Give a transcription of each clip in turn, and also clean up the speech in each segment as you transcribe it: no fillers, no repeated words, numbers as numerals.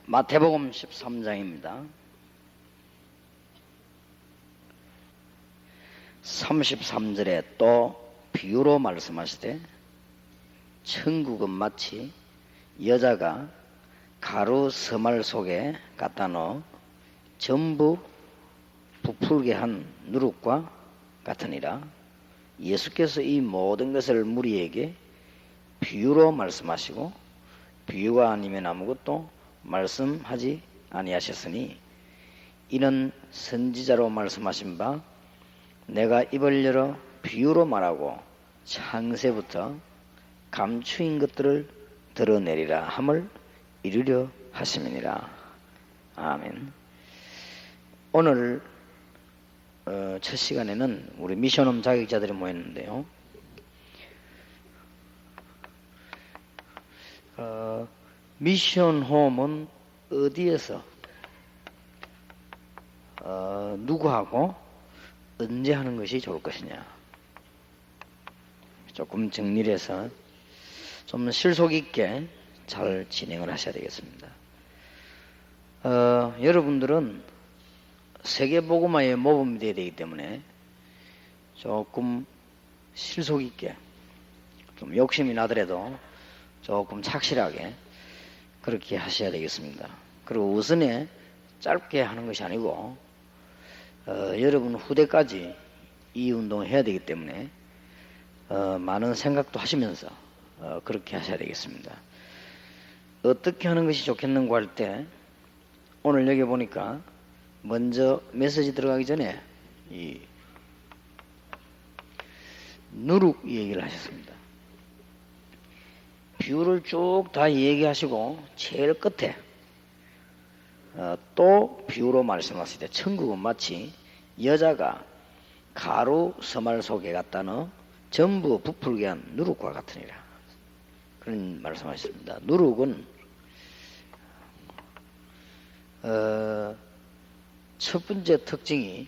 마태복음 13장입니다. 33절에 또 비유로 말씀하시되 천국은 마치 여자가 가루 서말 속에 갖다 넣어 전부 부풀게 한 누룩과 같으니라. 예수께서 이 모든 것을 무리에게 비유로 말씀하시고 비유가 아니면 아무것도 말씀하지 아니하셨으니 이는 선지자로 말씀하신 바 내가 입을 열어 비유로 말하고 창세부터 감추인 것들을 드러내리라 함을 이루려 하심이니라. 아멘. 오늘 첫 시간에는 우리 미션홈 자격자들이 모였는데요. 미션홈은 어디에서 누구하고 언제 하는 것이 좋을 것이냐, 조금 정리를 해서 좀 실속 있게 잘 진행을 하셔야 되겠습니다. 여러분들은 세계복음화에 모범이 되어야 되기 때문에 조금 실속 있게, 좀 욕심이 나더라도 조금 착실하게 그렇게 하셔야 되겠습니다. 그리고 우선에 짧게 하는 것이 아니고 여러분 후대까지 이 운동을 해야 되기 때문에 많은 생각도 하시면서 그렇게 하셔야 되겠습니다. 어떻게 하는 것이 좋겠는가 할 때 오늘 여기 보니까 먼저 메시지 들어가기 전에 이 누룩 얘기를 하셨습니다. 비유를 쭉 다 얘기하시고 제일 끝에 또 비유로 말씀하실 때 천국은 마치 여자가 가루 서말 속에 갖다 넣어 전부 부풀게 한 누룩과 같으니라, 그런 말씀하셨습니다. 누룩은 첫 번째 특징이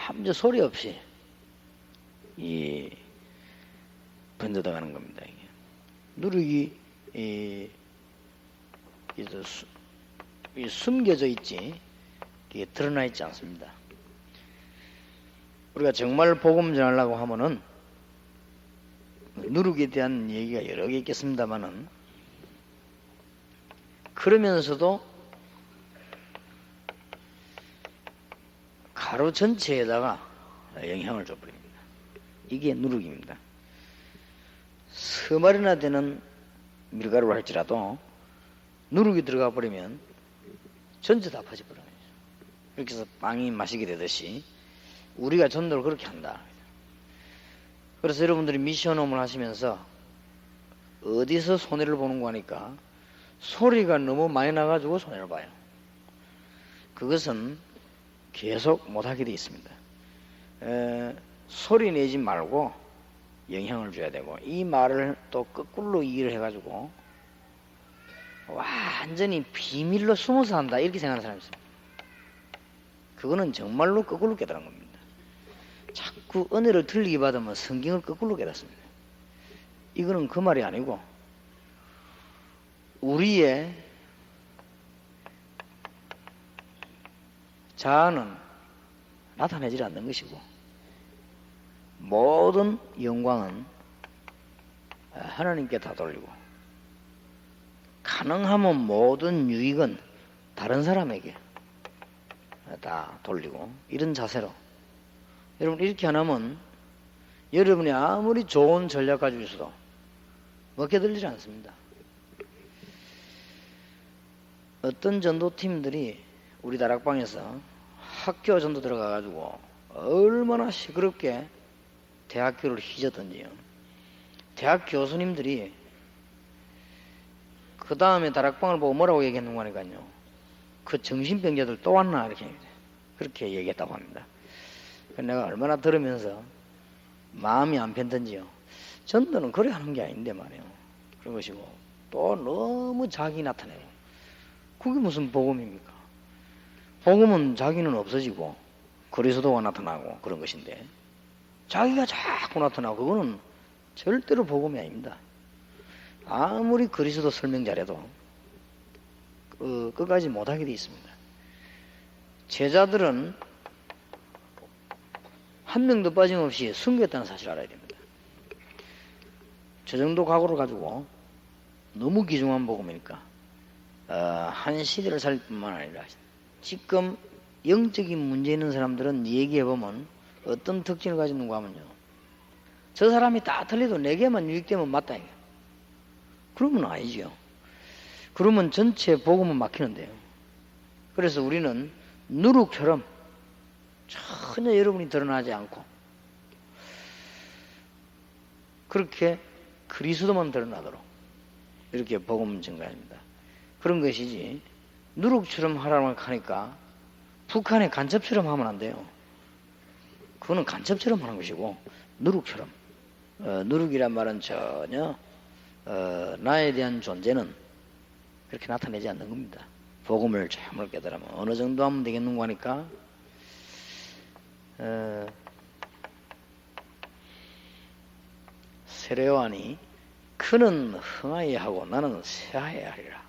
아무 소리 없이 번져나가는 겁니다. 이게. 누룩이 숨겨져 있지, 이게 드러나 있지 않습니다. 우리가 정말 복음 전하려고 하면은 누룩에 대한 얘기가 여러 개 있겠습니다만은, 그러면서도 가루 전체에다가 영향을 줘버립니다. 이게 누룩입니다. 서말이나 되는 밀가루를 할지라도 누룩이 들어가 버리면 전체 다 퍼져버려요. 이렇게 해서 빵이 마시게 되듯이 우리가 전도를 그렇게 한다. 그래서 여러분들이 미션홈을 하시면서 어디서 손해를 보는 거니까 소리가 너무 많이 나가지고 손해를 봐요. 그것은 계속 못하게 되어 있습니다. 소리 내지 말고 영향을 줘야 되고, 이 말을 또 거꾸로 이해를 해가지고 완전히 비밀로 숨어서 한다 이렇게 생각하는 사람이 있습니다. 그거는 정말로 거꾸로 깨달은 겁니다. 자꾸 은혜를 틀리게 받으면 성경을 거꾸로 깨닫습니다. 이거는 그 말이 아니고 우리의 자아는 나타내지 않는 것이고 모든 영광은 하나님께 다 돌리고 가능하면 모든 유익은 다른 사람에게 다 돌리고, 이런 자세로 여러분 이렇게 안 하면 여러분이 아무리 좋은 전략 가지고 있어도 먹게 들리지 않습니다. 어떤 전도팀들이 우리 다락방에서 학교 전도 들어가가지고 얼마나 시끄럽게 대학교를 휘저던지요. 대학 교수님들이 그 다음에 다락방을 보고 뭐라고 얘기했는가 하니까요, 그 정신병자들 또 왔나 이렇게 그렇게 얘기했다고 합니다. 내가 얼마나 들으면서 마음이 안 편든지요. 전도는 그래 하는 게 아닌데 말이에요. 그런 것이고, 또 너무 자기 나타내고. 그게 무슨 복음입니까? 복음은 자기는 없어지고 그리스도가 나타나고 그런 것인데, 자기가 자꾸 나타나고 그거는 절대로 복음이 아닙니다. 아무리 그리스도 설명 잘해도 끝까지 못하게 돼 있습니다. 제자들은 한 명도 빠짐없이 순교했다는 사실을 알아야 됩니다. 저 정도 각오를 가지고 너무 귀중한 복음이니까 한 시대를 살 뿐만 아니라 지금 영적인 문제 있는 사람들은 얘기해보면 어떤 특징을 가지는가 하면요, 저 사람이 다 틀려도 내게만 유익되면 맞다 이게. 그러면 아니죠. 그러면 전체 복음은 막히는데요. 그래서 우리는 누룩처럼 전혀 여러분이 드러나지 않고 그렇게 그리스도만 드러나도록 이렇게 복음 증가합니다. 그런 것이지, 누룩처럼 하라고 하니까 북한의 간첩처럼 하면 안 돼요. 그거는 간첩처럼 하는 것이고, 누룩처럼. 누룩이란 말은 전혀 나에 대한 존재는 그렇게 나타내지 않는 겁니다. 복음을 참으로 깨달으면 어느 정도 하면 되겠는가 하니까 세례요한이 그는 흥하여야 하고 나는 쇠하여야 하리라.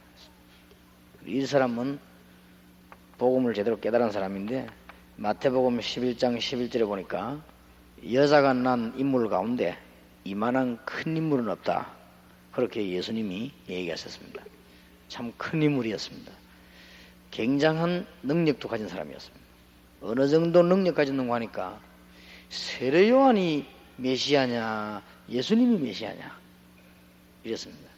이 사람은 복음을 제대로 깨달은 사람인데, 마태복음 11장 11절에 보니까 여자가 난 인물 가운데 이만한 큰 인물은 없다. 그렇게 예수님이 얘기하셨습니다. 참 큰 인물이었습니다. 굉장한 능력도 가진 사람이었습니다. 어느 정도 능력 가졌는가 하니까 세례요한이 메시아냐 예수님이 메시아냐 이랬습니다.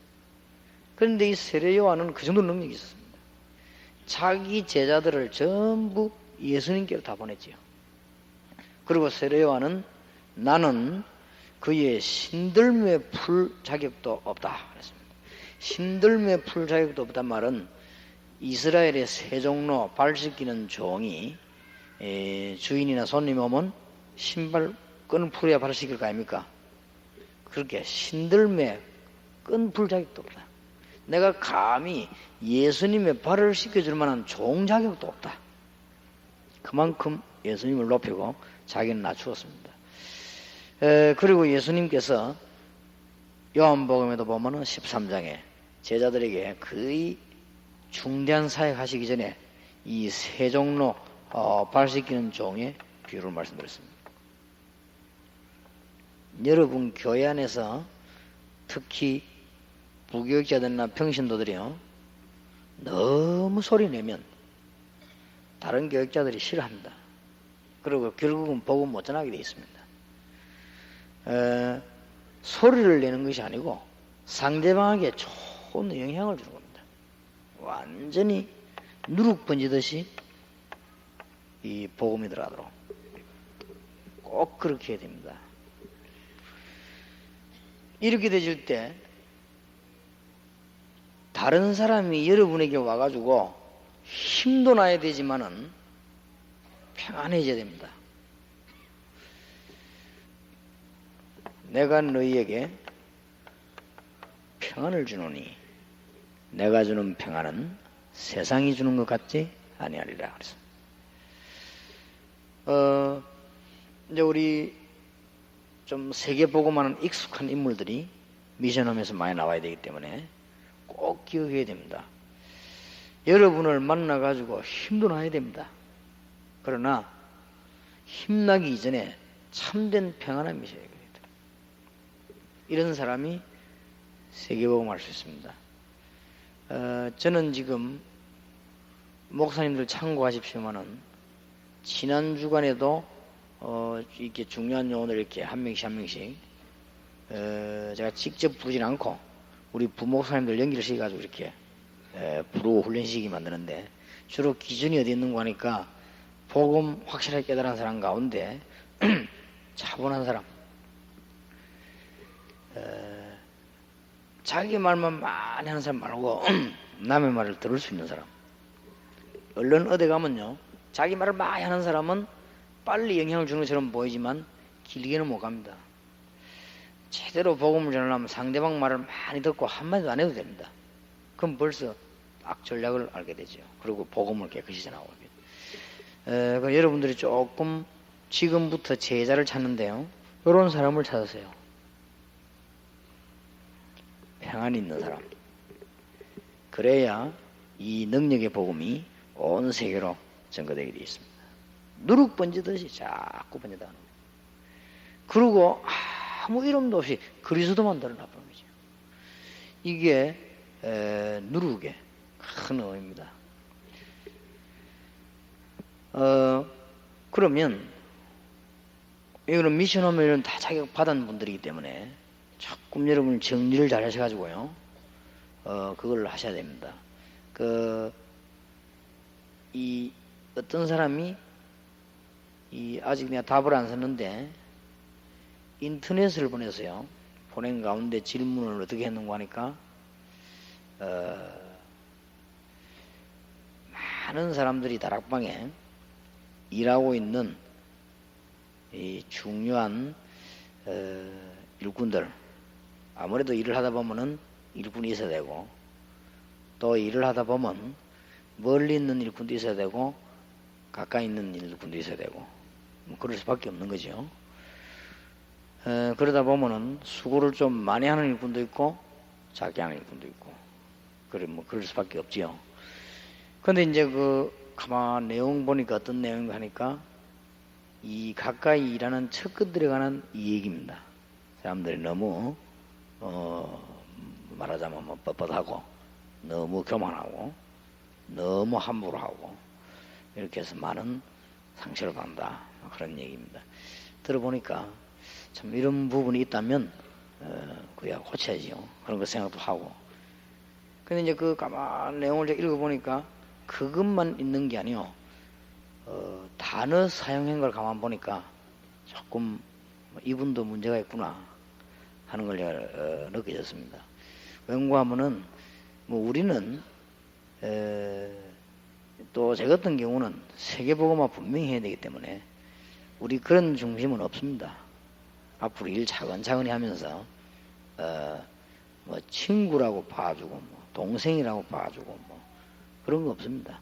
그런데 이 세례요한은 그 정도 능력이 있었습니다. 자기 제자들을 전부 예수님께로 다 보냈지요. 그리고 세례요한은 나는 그의 신들매 풀 자격도 없다 그랬습니다. 신들매 풀 자격도 없단 말은 이스라엘의 세종로 발 씻기는 종이 주인이나 손님이 오면 신발 끈 풀어야 발을 씻길 거 아닙니까? 그렇게 신들매 끈 풀 자격도 없다. 내가 감히 예수님의 발을 씻겨줄 만한 종 자격도 없다. 그만큼 예수님을 높이고 자기는 낮추었습니다. 그리고 예수님께서 요한복음에도 보면은 13장에 제자들에게 거의 중대한 사역 하시기 전에 이 세종로 발 씻기는 종의 비유를 말씀드렸습니다. 여러분 교회 안에서 특히 부교육자들이나 평신도들이요, 너무 소리내면 다른 교육자들이 싫어합니다. 그리고 결국은 복음 못 전하게 되어 있습니다. 소리를 내는 것이 아니고 상대방에게 좋은 영향을 주는 겁니다. 완전히 누룩 번지듯이 이 복음이 들어가도록 꼭 그렇게 해야 됩니다. 이렇게 되질 때 다른 사람이 여러분에게 와가지고 힘도 나야 되지만은 평안해져야 됩니다. 내가 너희에게 평안을 주노니 내가 주는 평안은 세상이 주는 것 같지 아니하리라. 그래서 이제 우리 좀 세계보고만은 익숙한 인물들이 미션홈에서 많이 나와야 되기 때문에 꼭 기억해야 됩니다. 여러분을 만나가지고 힘도 나야 됩니다. 그러나 힘나기 이전에 참된 평안함이 있어야 됩니다. 이런 사람이 세계복음을 할 수 있습니다. 저는 지금 목사님들 참고하십시오만은 지난 주간에도 이렇게 중요한 요원을 이렇게 한 명씩 제가 직접 부르진 않고 우리 부목사님들 연기를 시켜가지고 이렇게 부르고 훈련시키게 만드는데, 주로 기준이 어디 있는가 하니까 복음 확실하게 깨달은 사람 가운데 차분한 사람, 자기 말만 많이 하는 사람 말고 남의 말을 들을 수 있는 사람. 얼른 어디 가면요, 자기 말을 많이 하는 사람은 빨리 영향을 주는 것처럼 보이지만 길게는 못 갑니다. 제대로 복음을 전하려면 상대방 말을 많이 듣고 한마디도 안 해도 됩니다. 그럼 벌써 딱 전략을 알게 되죠. 그리고 복음을 깨끗이 전하고. 그 여러분들이 조금 지금부터 제자를 찾는데요. 이런 사람을 찾으세요. 평안이 있는 사람. 그래야 이 능력의 복음이 온 세계로 전거되게 되어 있습니다. 누룩 번지듯이 자꾸 번져나가는 거예요. 그리고 아무 이름도 없이 그리스도만 드러나버린 거죠. 이게 누룩의 큰 의미입니다. 그러면 이거는 미션홈을 다 자격 받은 분들이기 때문에 조금 여러분 정리를 잘 하셔가지고요. 그걸 하셔야 됩니다. 이 어떤 사람이 아직 내가 답을 안 썼는데 인터넷을 보내서요. 보낸 가운데 질문을 어떻게 했는가 하니까 많은 사람들이 다락방에 일하고 있는 이 중요한 일꾼들, 아무래도 일을 하다 보면은 일꾼이 있어야 되고, 또 일을 하다 보면 멀리 있는 일꾼도 있어야 되고 가까이 있는 일꾼도 있어야 되고, 뭐 그럴 수밖에 없는 거죠. 그러다 보면은 수고를 좀 많이 하는 일꾼도 있고 작게 하는 일꾼도 있고, 그럴 수밖에 없지요. 근데 이제 가만 내용 보니까 어떤 내용인가 하니까 이 가까이 일하는 척근들에 관한 이 얘기입니다. 사람들이 너무 말하자면 뭐 뻣뻣하고 너무 교만하고 너무 함부로 하고 이렇게 해서 많은 상처를 받는다, 그런 얘기입니다. 들어보니까 참 이런 부분이 있다면 그야 고쳐야지요. 그런 거 생각도 하고. 근데 이제 가만 내용을 읽어보니까 그것만 있는 게 아니요. 단어 사용한 걸 가만 보니까 조금 이분도 문제가 있구나 하는 걸 제가 느껴졌습니다. 왜인가 하면은 뭐 우리는 또 제 같은 경우는 세계복음화 분명히 해야 되기 때문에 우리 그런 중심은 없습니다. 앞으로 일 차근차근히 하면서 뭐 친구라고 봐주고 뭐 동생이라고 봐주고 뭐 그런 거 없습니다.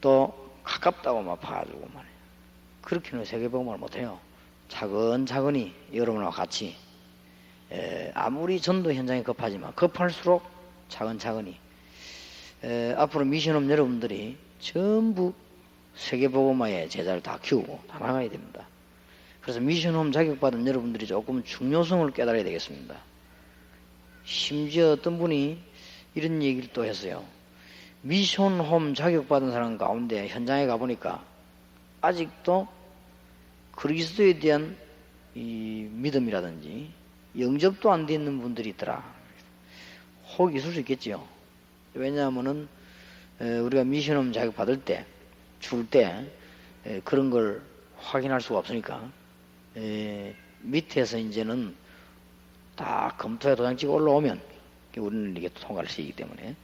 또 가깝다고만 봐주고 말이에요. 그렇게는 세계복음을 못해요. 차근차근히 여러분과 같이 아무리 전도 현장이 급하지만 급할수록 차근차근히 앞으로 미션홈 여러분들이 전부 세계복음화의 제자를 다 키우고 다 나가야 됩니다. 그래서 미션홈 자격받은 여러분들이 조금 중요성을 깨달아야 되겠습니다. 심지어 어떤 분이 이런 얘기를 또 했어요. 미션홈 자격받은 사람 가운데 현장에 가보니까 아직도 그리스도에 대한 이 믿음이라든지 영접도 안 돼 있는 분들이 있더라. 혹 있을 수 있겠지요. 왜냐하면은 우리가 미션홈 자격 받을 때, 줄 때 그런 걸 확인할 수가 없으니까 밑에서 이제는 다 검토에 도장 찍어 올라오면 우리는 이게 통과할 수 있기 때문에,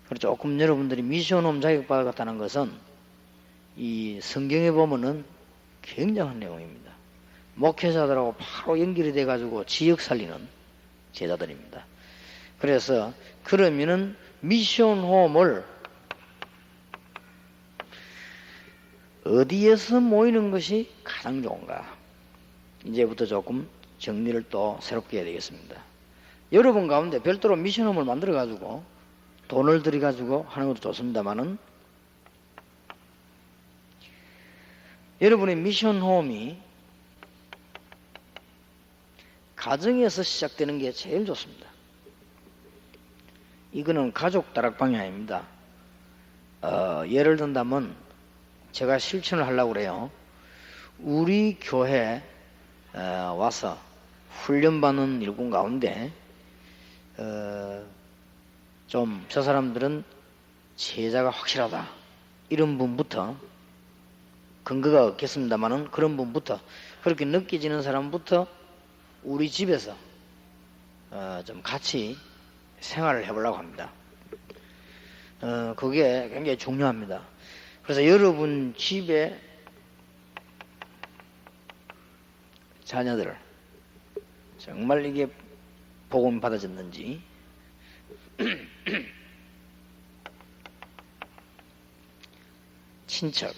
그래서 조금 여러분들이 미션홈 자격받았다는 것은 이 성경에 보면은 굉장한 내용입니다. 목회자들하고 바로 연결이 돼가지고 지역 살리는 제자들입니다. 그래서 그러면은 미션홈을 어디에서 모이는 것이 가장 좋은가? 이제부터 조금 정리를 또 새롭게 해야 되겠습니다. 여러분 가운데 별도로 미션홈을 만들어가지고 돈을 들여가지고 하는 것도 좋습니다만은, 여러분의 미션홈이 가정에서 시작되는 게 제일 좋습니다. 이거는 가족 다락방이 아닙니다. 예를 든다면 제가 실천을 하려고 그래요. 우리 교회 와서 훈련받는 일꾼 가운데 좀 저 사람들은 제자가 확실하다 이런 분부터, 근거가 없겠습니다만은 그런 분부터, 그렇게 느껴지는 사람부터 우리 집에서 좀 같이 생활을 해보려고 합니다. 그게 굉장히 중요합니다. 그래서 여러분 집에 자녀들 정말 이게 복음 받아졌는지 친척,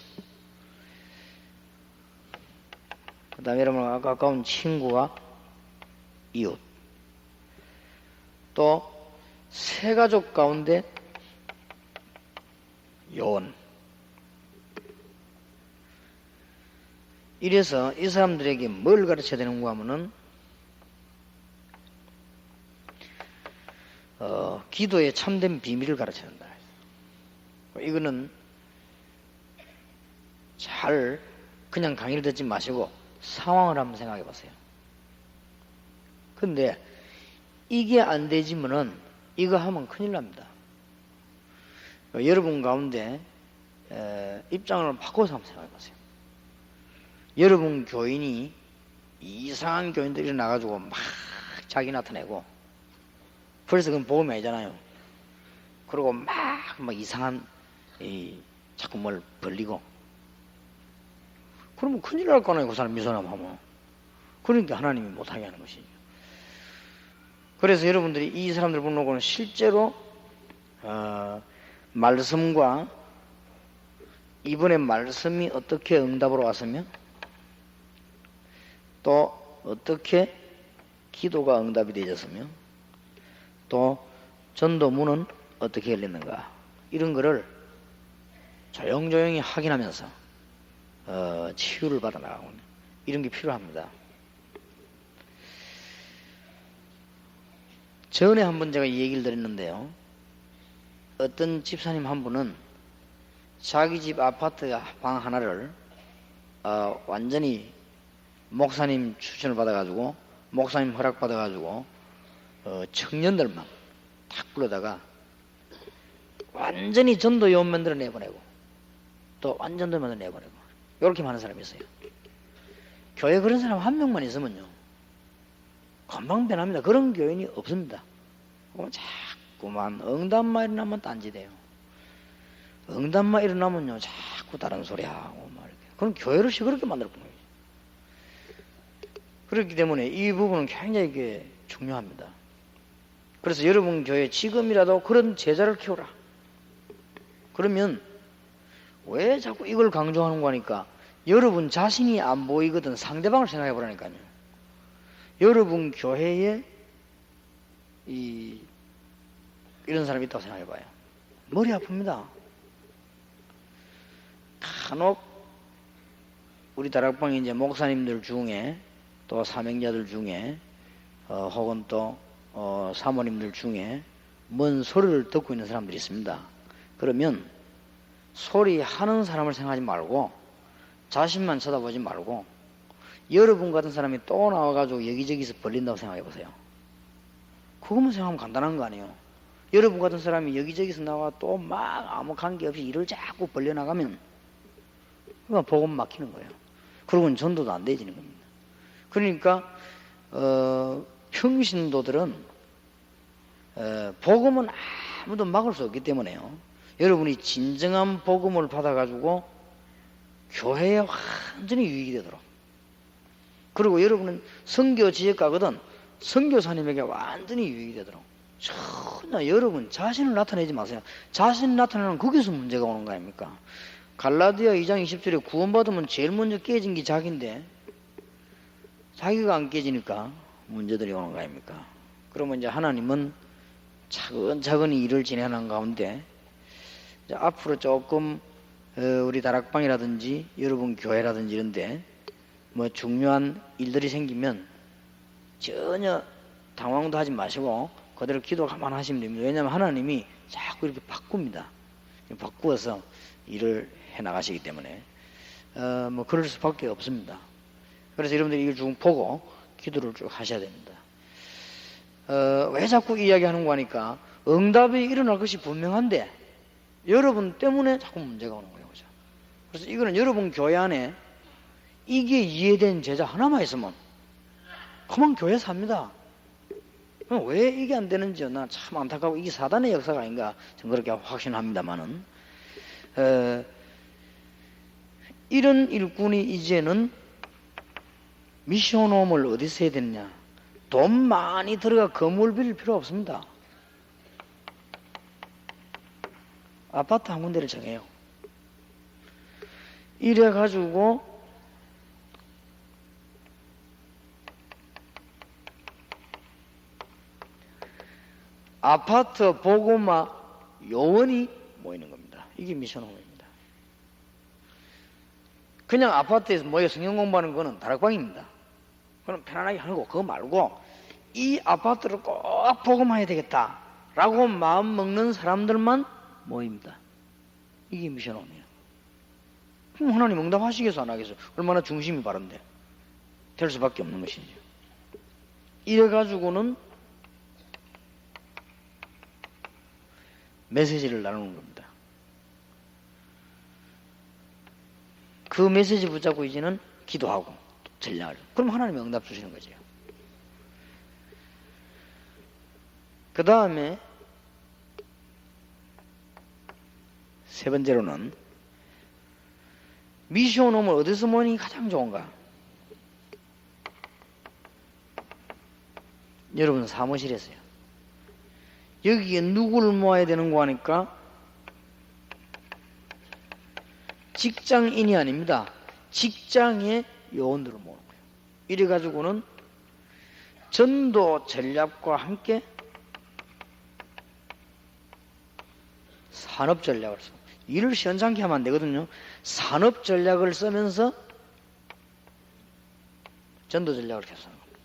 그 다음에 여러분 가까운 친구와 이웃, 또 세가족 가운데 요원. 이래서 이 사람들에게 뭘 가르쳐야 되는가 하면은 기도의 참된 비밀을 가르쳐야 한다. 이거는 잘 그냥 강의를 듣지 마시고 상황을 한번 생각해 보세요. 근데 이게 안 되지면은 이거 하면 큰일 납니다. 여러분 가운데 입장을 바꿔서 한번 생각해 보세요. 여러분 교인이 이상한 교인들이 나가지고 막 자기 나타내고, 그래서 그건 복음이 아니잖아요. 그리고 막 이상한 자꾸 뭘 벌리고, 그러면 큰일 날 거아니에요. 그 사람 미소남 하면. 그러니까 하나님이 못하게 하는 것이죠. 그래서 여러분들이 이 사람들 보고는 실제로 말씀과 이번에 말씀이 어떻게 응답으로 왔으며 또 어떻게 기도가 응답이 되어졌으며 또 전도문은 어떻게 열렸는가, 이런 거를 조용조용히 확인하면서 치유를 받아 나가고 이런 게 필요합니다. 전에 한번 제가 이 얘기를 드렸는데요. 어떤 집사님 한 분은 자기 집 아파트 방 하나를 완전히 목사님 추천을 받아가지고, 목사님 허락 받아가지고 청년들만 탁 불러다가 완전히 전도 요원 만들어 내보내고 또 완전도 만들어 내보내고, 이렇게 많은 사람이 있어요. 교회 그런 사람 한 명만 있으면요 금방 변합니다. 그런 교인이 없습니다. 자꾸만 응답만 일어나면 딴지돼요. 응답만 일어나면요 자꾸 다른 소리 하고 막 이렇게. 그럼 교회를 시끄럽게 만들었던 거예요. 그렇기 때문에 이 부분은 굉장히 이게 중요합니다. 그래서 여러분 교회 지금이라도 그런 제자를 키워라. 그러면 왜 자꾸 이걸 강조하는 거니까 여러분 자신이 안 보이거든 상대방을 생각해 보라니까요. 여러분 교회에 이런 사람이 있다고 생각해 봐요. 머리 아픕니다. 간혹 우리 다락방에 이제 목사님들 중에 또 사명자들 중에 혹은 또 사모님들 중에 뭔 소리를 듣고 있는 사람들이 있습니다. 그러면 소리 하는 사람을 생각하지 말고 자신만 쳐다보지 말고 여러분 같은 사람이 또 나와가지고 여기저기서 벌린다고 생각해 보세요. 그것만 생각하면 간단한 거 아니에요. 여러분 같은 사람이 여기저기서 나와 또 막 아무 관계없이 일을 자꾸 벌려나가면 그건 복음 막히는 거예요. 그러고는 전도도 안 되어지는 겁니다. 그러니까 평신도들은 복음은 아무도 막을 수 없기 때문에요. 여러분이 진정한 복음을 받아가지고 교회에 완전히 유익이 되도록, 그리고 여러분은 선교 지역가거든 선교사님에게 완전히 유익이 되도록 전혀 여러분 자신을 나타내지 마세요. 자신을 나타내는 거기서 문제가 오는 거 아닙니까? 갈라디아 2장 20절에 구원받으면 제일 먼저 깨진 게 자기인데 자기가 안 깨지니까 문제들이 오는 거 아닙니까? 그러면 이제 하나님은 차근차근히 일을 진행하는 가운데 이제 앞으로 조금 우리 다락방이라든지 여러분 교회라든지 이런데 뭐 중요한 일들이 생기면 전혀 당황도 하지 마시고 그대로 기도 가만 하시면 됩니다. 왜냐하면 하나님이 자꾸 이렇게 바꿉니다. 바꾸어서 일을 해 나가시기 때문에 뭐 그럴 수밖에 없습니다. 그래서 여러분들이 이걸 쭉 보고 기도를 쭉 하셔야 됩니다. 왜 자꾸 이야기하는 거 하니까 응답이 일어날 것이 분명한데 여러분 때문에 자꾸 문제가 오는 거예요. 그죠? 그래서 이거는 여러분 교회 안에 이게 이해된 제자 하나만 있으면 그만 교회 삽니다. 왜 이게 안 되는지요? 나 참 안타까워. 이게 사단의 역사가 아닌가 저는 그렇게 확신합니다만은 이런 일꾼이 이제는 미션홈을 어디서 해야 되느냐? 돈 많이 들어가 건물 빌릴 필요 없습니다. 아파트 한 군데를 정해요. 이래 가지고 아파트 보고마 요원이 모이는 겁니다. 이게 미션홈입니다. 그냥 아파트에서 모여 성경 공부하는 거는 다락방입니다. 그럼 편안하게 하는 거 그거 말고 이 아파트를 꼭 복음해야 되겠다 라고 마음 먹는 사람들만 모입니다. 이게 미션홈이에요. 그럼 하나님 응답하시겠어 안 하겠어? 얼마나 중심이 바른데 될 수밖에 없는 것이죠. 이래 가지고는 메시지를 나누는 겁니다. 그 메시지 붙잡고 이제는 기도하고 전략을. 그럼 하나님이 응답 주시는 거죠. 그 다음에 세 번째로는 미션홈을 어디서 모이는 게 가장 좋은가? 여러분 사무실에서요. 여기에 누구를 모아야 되는 거 하니까 직장인이 아닙니다. 직장의 요원들을 모으는 거예요. 이래 가지고는 전도 전략과 함께 산업 전략을 써. 일을 시원찮게 하면 안 되거든요. 산업 전략을 쓰면서 전도 전략을 계속 하는 겁니다.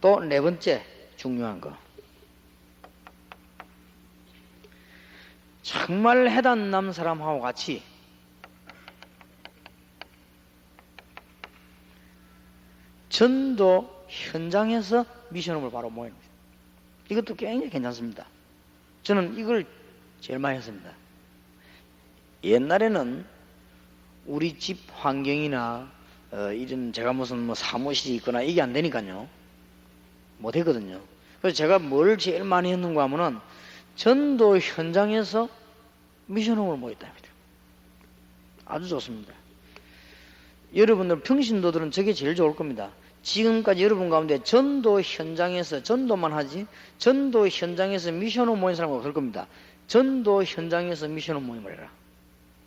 또 네 번째 중요한 거. 정말 해단남 사람하고 같이 전도 현장에서 미션홈을 바로 모이는 겁니다. 이것도 굉장히 괜찮습니다. 저는 이걸 제일 많이 했습니다. 옛날에는 우리 집 환경이나 이런 제가 무슨 뭐 사무실이 있거나 이게 안 되니까요. 못 했거든요. 그래서 제가 뭘 제일 많이 했는가 하면은 전도 현장에서 미션홈을 모였다 합니다. 아주 좋습니다. 여러분들 평신도들은 저게 제일 좋을 겁니다. 지금까지 여러분 가운데 전도 현장에서 전도만 하지 전도 현장에서 미션홈 모인 사람은 없을 겁니다. 전도 현장에서 미션홈 모임을 해라.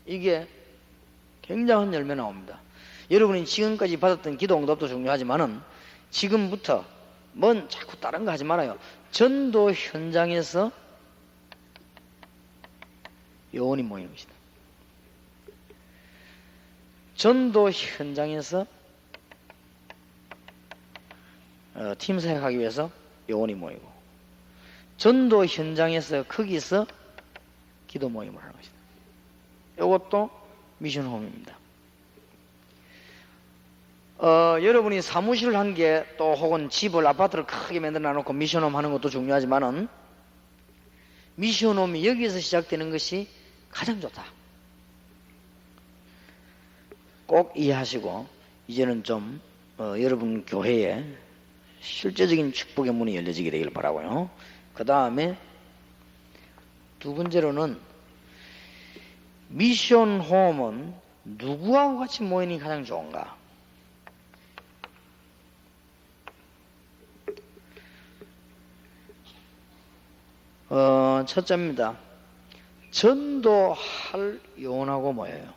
이게 굉장한 열매 나옵니다. 여러분이 지금까지 받았던 기도 응답도 중요하지만은 지금부터 뭔 자꾸 다른 거 하지 말아요. 전도 현장에서 요원이 모이는 것이다. 전도 현장에서 팀 사역하기 위해서 요원이 모이고 전도 현장에서 거기서 기도 모임을 하는 것이다. 이것도 미션홈입니다. 여러분이 사무실을 한 게 또 혹은 집을 아파트를 크게 만들어 놓고 미션홈 하는 것도 중요하지만은 미션홈이 여기에서 시작되는 것이 가장 좋다. 꼭 이해하시고 이제는 좀 여러분 교회에 실제적인 축복의 문이 열려지게 되길 바라고요. 그 다음에 두 번째로는 미션홈은 누구하고 같이 모이는 게 가장 좋은가? 첫째입니다. 전도할 요원하고 모여요.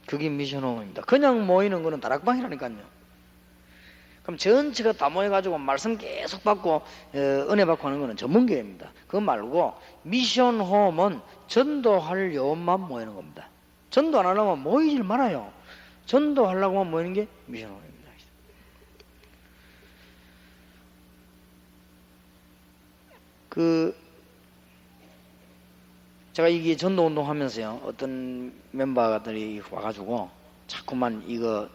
그게 미션홈입니다. 그냥 모이는 거는 다락방이라니까요. 그럼 전체가 다 모여가지고 말씀 계속 받고 은혜 받고 하는 거는 전문교회입니다. 그거 말고 미션홈은 전도할 요원만 모이는 겁니다. 전도 안 하려면 모이질 말아요. 전도하려고만 모이는 게 미션홈입니다. 제가 이게 전도운동 하면서요, 어떤 멤버들이 와가지고 자꾸만 이런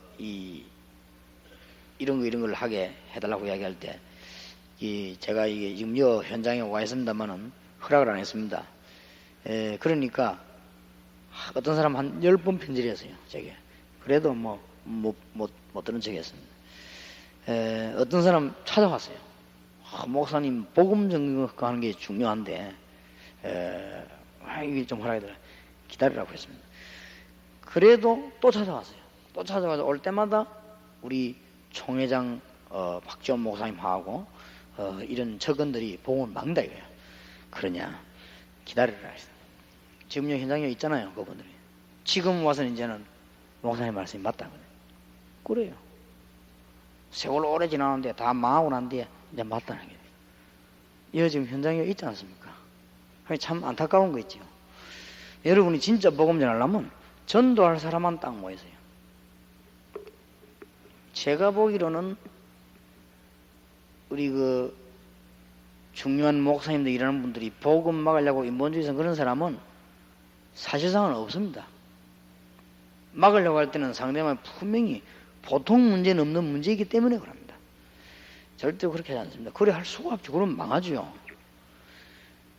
걸 하게 해달라고 이야기할 때, 제가 이게 지금 여 현장에 와 있습니다만은 허락을 안 했습니다. 그러니까 어떤 사람 한 10번 편지를 했어요, 제게. 그래도 못 들은 척 했습니다. 어떤 사람 찾아왔어요. 목사님, 복음 전하는 게 중요한데, 이게 좀 허락해달라. 기다리라고 했습니다. 그래도 또 찾아왔어요. 또 찾아와서 올 때마다 우리 총회장, 박지원 목사님하고, 이런 적은들이 복음을 막는다 이거예요. 그러냐? 기다리라 했어요. 지금 현장에 있잖아요, 그분들이. 지금 와서는 이제는 목사님 말씀이 맞다 그래요. 세월 오래 지나는데 다 망하고 난 뒤에 이제 맞다는 게. 이거 지금 현장에 있지 않습니까? 참 안타까운 거 있죠. 여러분이 진짜 복음 전하려면 전도할 사람만 딱 모이세요. 제가 보기로는 우리 그 중요한 목사님들 일하는 분들이 복음 막으려고 인본주의에서 그런 사람은 사실상은 없습니다. 막으려고 할 때는 상대방이 분명히 보통 문제는 없는 문제이기 때문에 그럽니다. 절대 그렇게 하지 않습니다. 그래 할 수가 없죠. 그러면 망하죠.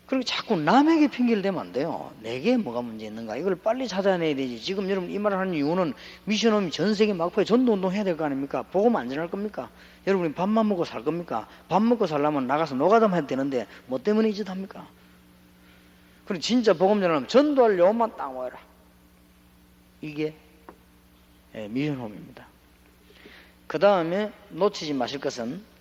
그리고 자꾸 남에게 핑계를 대면 안 돼요. 내게 뭐가 문제 있는가 이걸 빨리 찾아내야 되지. 지금 여러분 이 말을 하는 이유는 미션홈이 전 세계 막부에 전도운동 해야 될 거 아닙니까? 복음 안 전할 겁니까? 여러분이 밥만 먹고 살 겁니까? 밥 먹고 살려면 나가서 노가다 해야 되는데 뭐 때문에 이 짓 합니까? 그리고 진짜 복음 전하려면 전도할 요만 딱 모여라. 이게 미션홈입니다. 그 다음에 놓치지 마실 것은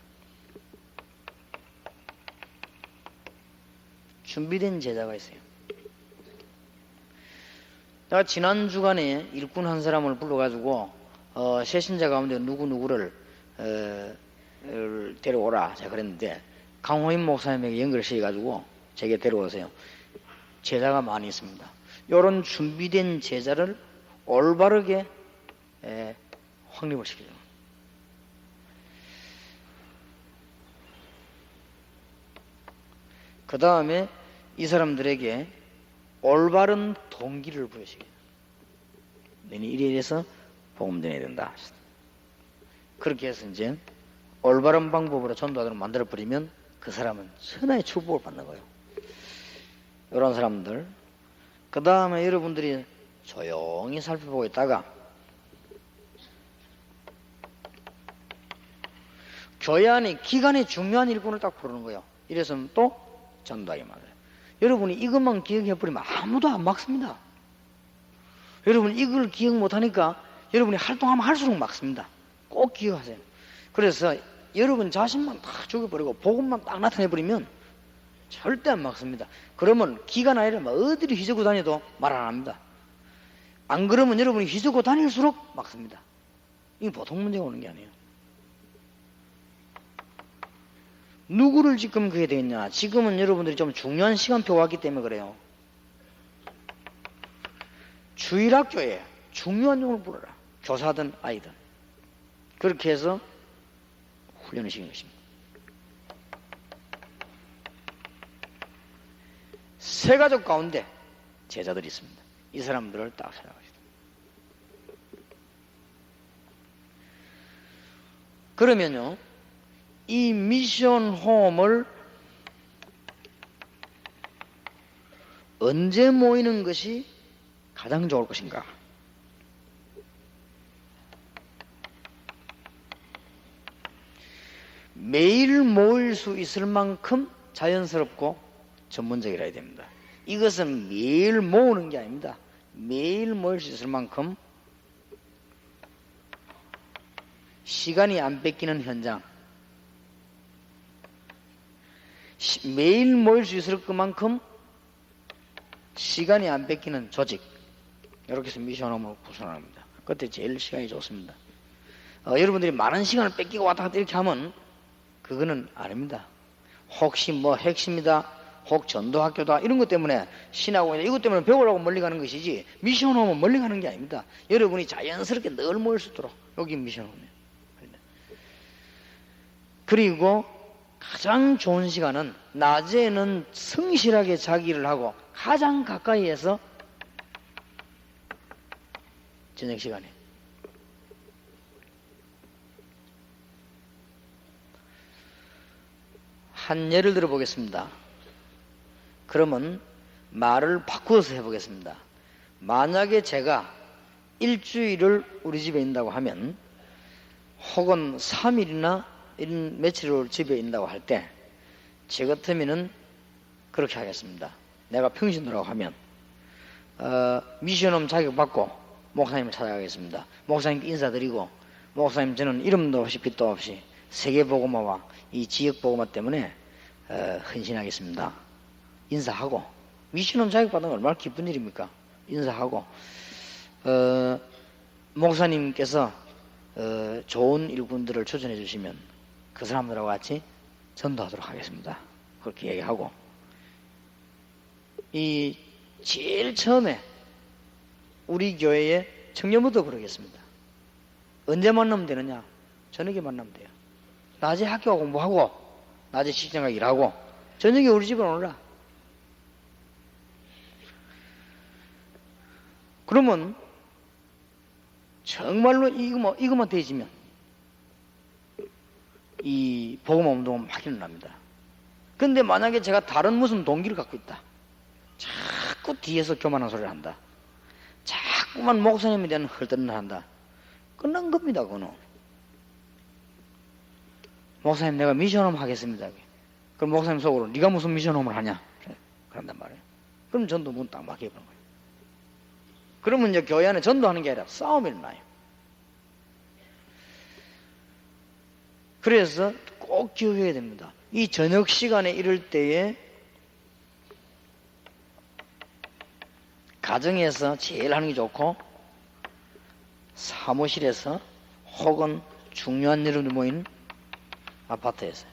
준비된 제자가 있어요. 내가 지난 주간에 일꾼 한 사람을 불러가지고 새신자 가운데 누구누구를 데려오라 제가 그랬는데 강호인 목사님에게 연결시켜가지고 제게 데려오세요. 제자가 많이 있습니다. 이런 준비된 제자를 올바르게 확립을 시키죠. 그 다음에 이 사람들에게 올바른 동기를 부여시켜요. 너희 이래 이래서 복음 전해야 된다. 그렇게 해서 이제 올바른 방법으로 전도하도록 만들어버리면 그 사람은 천하의 축복을 받는 거예요. 이런 사람들. 그 다음에 여러분들이 조용히 살펴보고 있다가 교회 안에 기간에 중요한 일꾼을 딱 부르는 거예요. 이래서 또 전도하게 만들어요. 여러분이 이것만 기억해버리면 아무도 안 막습니다. 여러분이 이걸 기억 못하니까 여러분이 활동하면 할수록 막습니다. 꼭 기억하세요. 그래서 여러분 자신만 다 죽여버리고 복음만 딱 나타내버리면 절대 안 막습니다. 그러면 기간 아니라 어디를 휘저고 다녀도 말 안 합니다. 안 그러면 여러분이 휘저고 다닐수록 막습니다. 이게 보통 문제가 오는 게 아니에요. 누구를 지금 그게 되겠냐? 지금은 여러분들이 좀 중요한 시간표가 왔기 때문에 그래요. 주일학교에 중요한 용을 부르라. 교사든 아이든. 그렇게 해서 훈련을 시키는 것입니다. 세 가족 가운데 제자들이 있습니다. 이 사람들을 딱 찾아가시다. 그러면요, 이 미션 홈을 언제 모이는 것이 가장 좋을 것인가? 매일 모일 수 있을 만큼 자연스럽고 전문적이라 해야 됩니다. 이것은 매일 모으는 게 아닙니다. 매일 모일 수 있을 만큼 시간이 안 뺏기는 현장, 매일 모일 수 있을 것만큼 시간이 안 뺏기는 조직, 이렇게 해서 미션홈을 구성합니다. 그때 제일 시간이 좋습니다. 여러분들이 많은 시간을 뺏기고 왔다 갔다 이렇게 하면 그거는 아닙니다. 혹시 뭐 핵심이다, 혹 전도학교다 이런 것 때문에 신하고 이것 때문에 배우려고 멀리 가는 것이지 미션홈은 멀리 가는 게 아닙니다. 여러분이 자연스럽게 늘 모일 수 있도록 여기 미션홈이에요. 그리고 가장 좋은 시간은 낮에는 성실하게 자기 일을 하고 가장 가까이에서 저녁 시간에 한 예를 들어 보겠습니다. 그러면 말을 바꾸어서 해보겠습니다. 만약에 제가 일주일을 우리 집에 있는다고 하면 혹은 3일이나 이런 며칠을 집에 있는다고 할 때 제 같으면은 그렇게 하겠습니다. 내가 평신도라고 하면 미션홈 자격받고 목사님을 찾아가겠습니다. 목사님께 인사드리고 목사님 저는 이름도 없이 빛도 없이 세계복음화와 이 지역복음화 때문에 헌신하겠습니다. 인사하고 미션홈 자격받는 건 얼마나 기쁜 일입니까? 인사하고 목사님께서 좋은 일꾼들을 추천해 주시면 그 사람들하고 같이 전도하도록 하겠습니다. 그렇게 얘기하고 이 제일 처음에 우리 교회의 청년부터 그러겠습니다. 언제 만나면 되느냐? 저녁에 만나면 돼요. 낮에 학교 공부하고 낮에 직장가 일하고 저녁에 우리 집에 오느라. 그러면 정말로 이것만 되어지면 이 복음운동은 막 일어납니다. 근데 만약에 제가 다른 무슨 동기를 갖고 있다. 자꾸 뒤에서 교만한 소리를 한다. 자꾸만 목사님에 대한 헐뜯는 한다. 끝난 겁니다. 그거는. 목사님 내가 미션홈 하겠습니다. 그럼 목사님 속으로 네가 무슨 미션홈을 하냐? 그런단 말이에요. 그럼 전도 문 딱 막혀버린 거예요. 그러면 이제 교회 안에 전도하는 게 아니라 싸움이 일어나요. 그래서 꼭 기억해야 됩니다. 이 저녁 시간에 이럴 때에 가정에서 제일 하는 게 좋고 사무실에서 혹은 중요한 일을 모인 아파트에서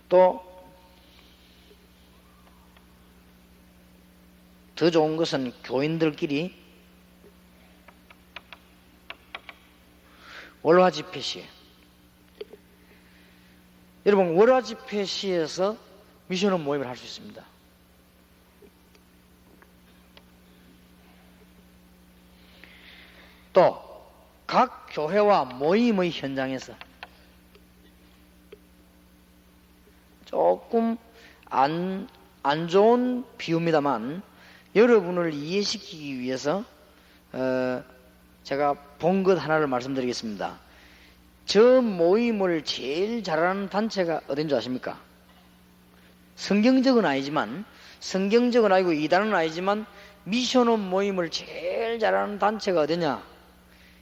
또 더 좋은 것은 교인들끼리 월화 집회 시에 여러분 월화 집회 시에서 미션홈 모임을 할 수 있습니다. 또 각 교회와 모임의 현장에서 조금 안 좋은 비유입니다만 여러분을 이해시키기 위해서 제가 본 것 하나를 말씀드리겠습니다. 저 모임을 제일 잘하는 단체가 어딘 줄 아십니까? 성경적은 아니고 이단은 아니지만 미션홈 모임을 제일 잘하는 단체가 어디냐?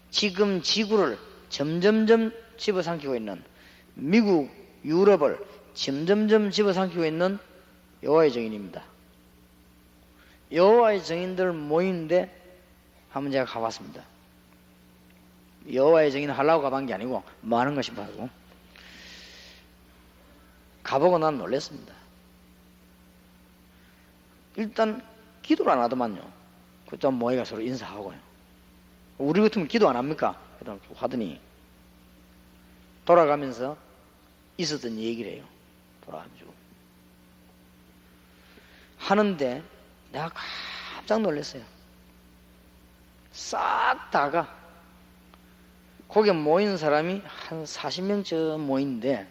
지금 지구를 점점점 집어삼키고 있는 미국, 유럽을 점점점 집어삼키고 있는 여호와의 증인입니다. 여호와의 증인들 모이는데 한번 제가 가봤습니다. 여호와의 증인 하려고 가본 게 아니고 뭐 하는 것이 바라고 가보고 난 놀랐습니다. 일단 기도를 안 하더만요. 그때 모이가 서로 인사하고요. 우리 같으면 기도 안 합니까? 그다음 하더니 돌아가면서 있었던 얘기를 해요. 돌아가지고 하는데 내가 깜짝 놀랐어요. 싹 다가 거기에 모인 사람이 한 40명쯤 모이는데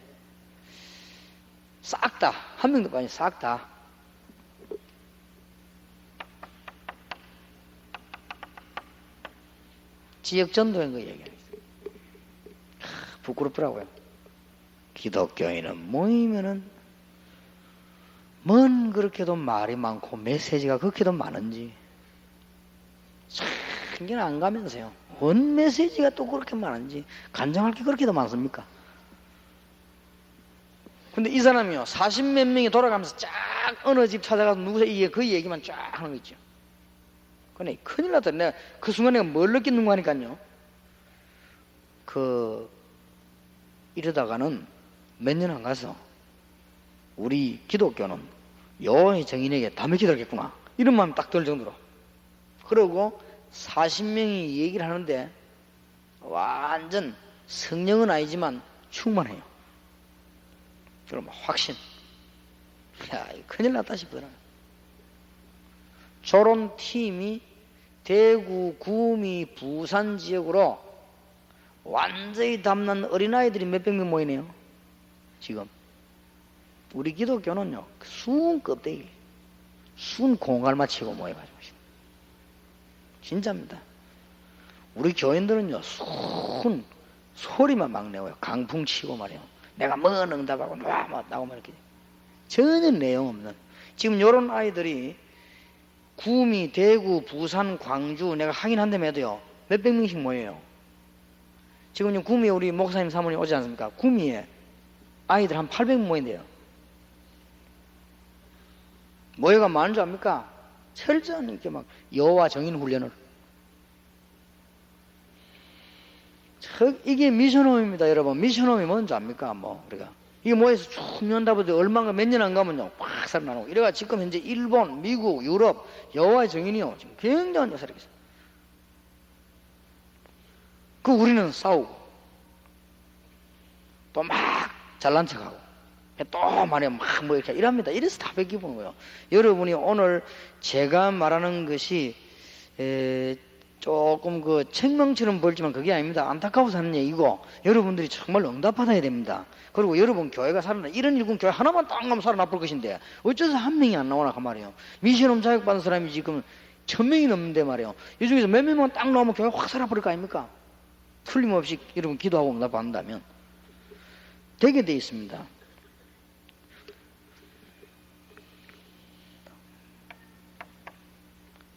싹 다, 한 명도 아니 싹 다 지역 전도인 거 얘기해요. 부끄럽더라고요. 기독교인은 모이면은 뭔 그렇게도 말이 많고 메시지가 그렇게도 많은지 참견 안 가면서요. 뭔 메시지가 또 그렇게 많은지 간증할 게 그렇게도 많습니까? 근데 이 사람이요 40몇 명이 돌아가면서 쫙 어느 집 찾아가서 누구서 그 얘기만 쫙 하는 거 있죠. 근데 큰일 났다. 내가 그 순간에 뭘 느끼는 거 하니까요. 이러다가는 몇 년 안 가서 우리 기독교는 여호와의 증인에게 다 먹히더겠구나 이런 마음이 딱 들 정도로. 그러고 40명이 얘기를 하는데 완전 성령은 아니지만 충만해요. 그럼 확신. 야, 큰일 났다 싶더라고요. 저런 팀이 대구, 구미, 부산 지역으로 완전히 담난 어린아이들이 몇백 명 모이네요. 지금 우리 기독교는요 순 껍데기, 순 공갈만 치고 모여가지고 진짜입니다. 우리 교인들은요 순 소리만 막 내고요. 강풍 치고 말이에요. 내가 뭐 응답하고 나고 막 이렇게 전혀 내용 없는. 지금 요런 아이들이 구미, 대구, 부산, 광주 내가 확인한다면 해도요 몇백 명씩 모여요. 지금 구미에 우리 목사님 사모님 오지 않습니까? 구미에 아이들 한 800 모인대요. 모여가 많은 줄 압니까? 철저한 이렇게 막 여호와 정인 훈련을. 이게 미션홈입니다, 여러분. 미션홈이 뭔지 압니까? 뭐 우리가 이게 모여서 쭉 연다 보더니 얼마가 몇 년 안 가면요 확 살아나고. 이래가 지금 현재 일본, 미국, 유럽 여호와의 정인이요 지금 굉장한 역사를 있어요. 그 우리는 싸우고 또 막 잘난 척하고 또 말이야 막 뭐 이렇게 이랍니다. 이래서 다 뺏기보는 거예요. 여러분이 오늘 제가 말하는 것이 조금 그 책망처럼 보이지만 그게 아닙니다. 안타까워서 하는 얘기고 여러분들이 정말 응답받아야 됩니다. 그리고 여러분 교회가 살아나 이런 일군 교회 하나만 딱 가면 살아나 볼 것인데 어째서 한 명이 안 나오나 그 말이에요. 미션홈 자격받은 사람이 지금 1000명이 넘는데 말이에요. 이 중에서 몇 명만 딱 나오면 교회가 확 살아버릴 거 아닙니까? 틀림없이 여러분 기도하고 응답받는다면 되게 돼 있습니다.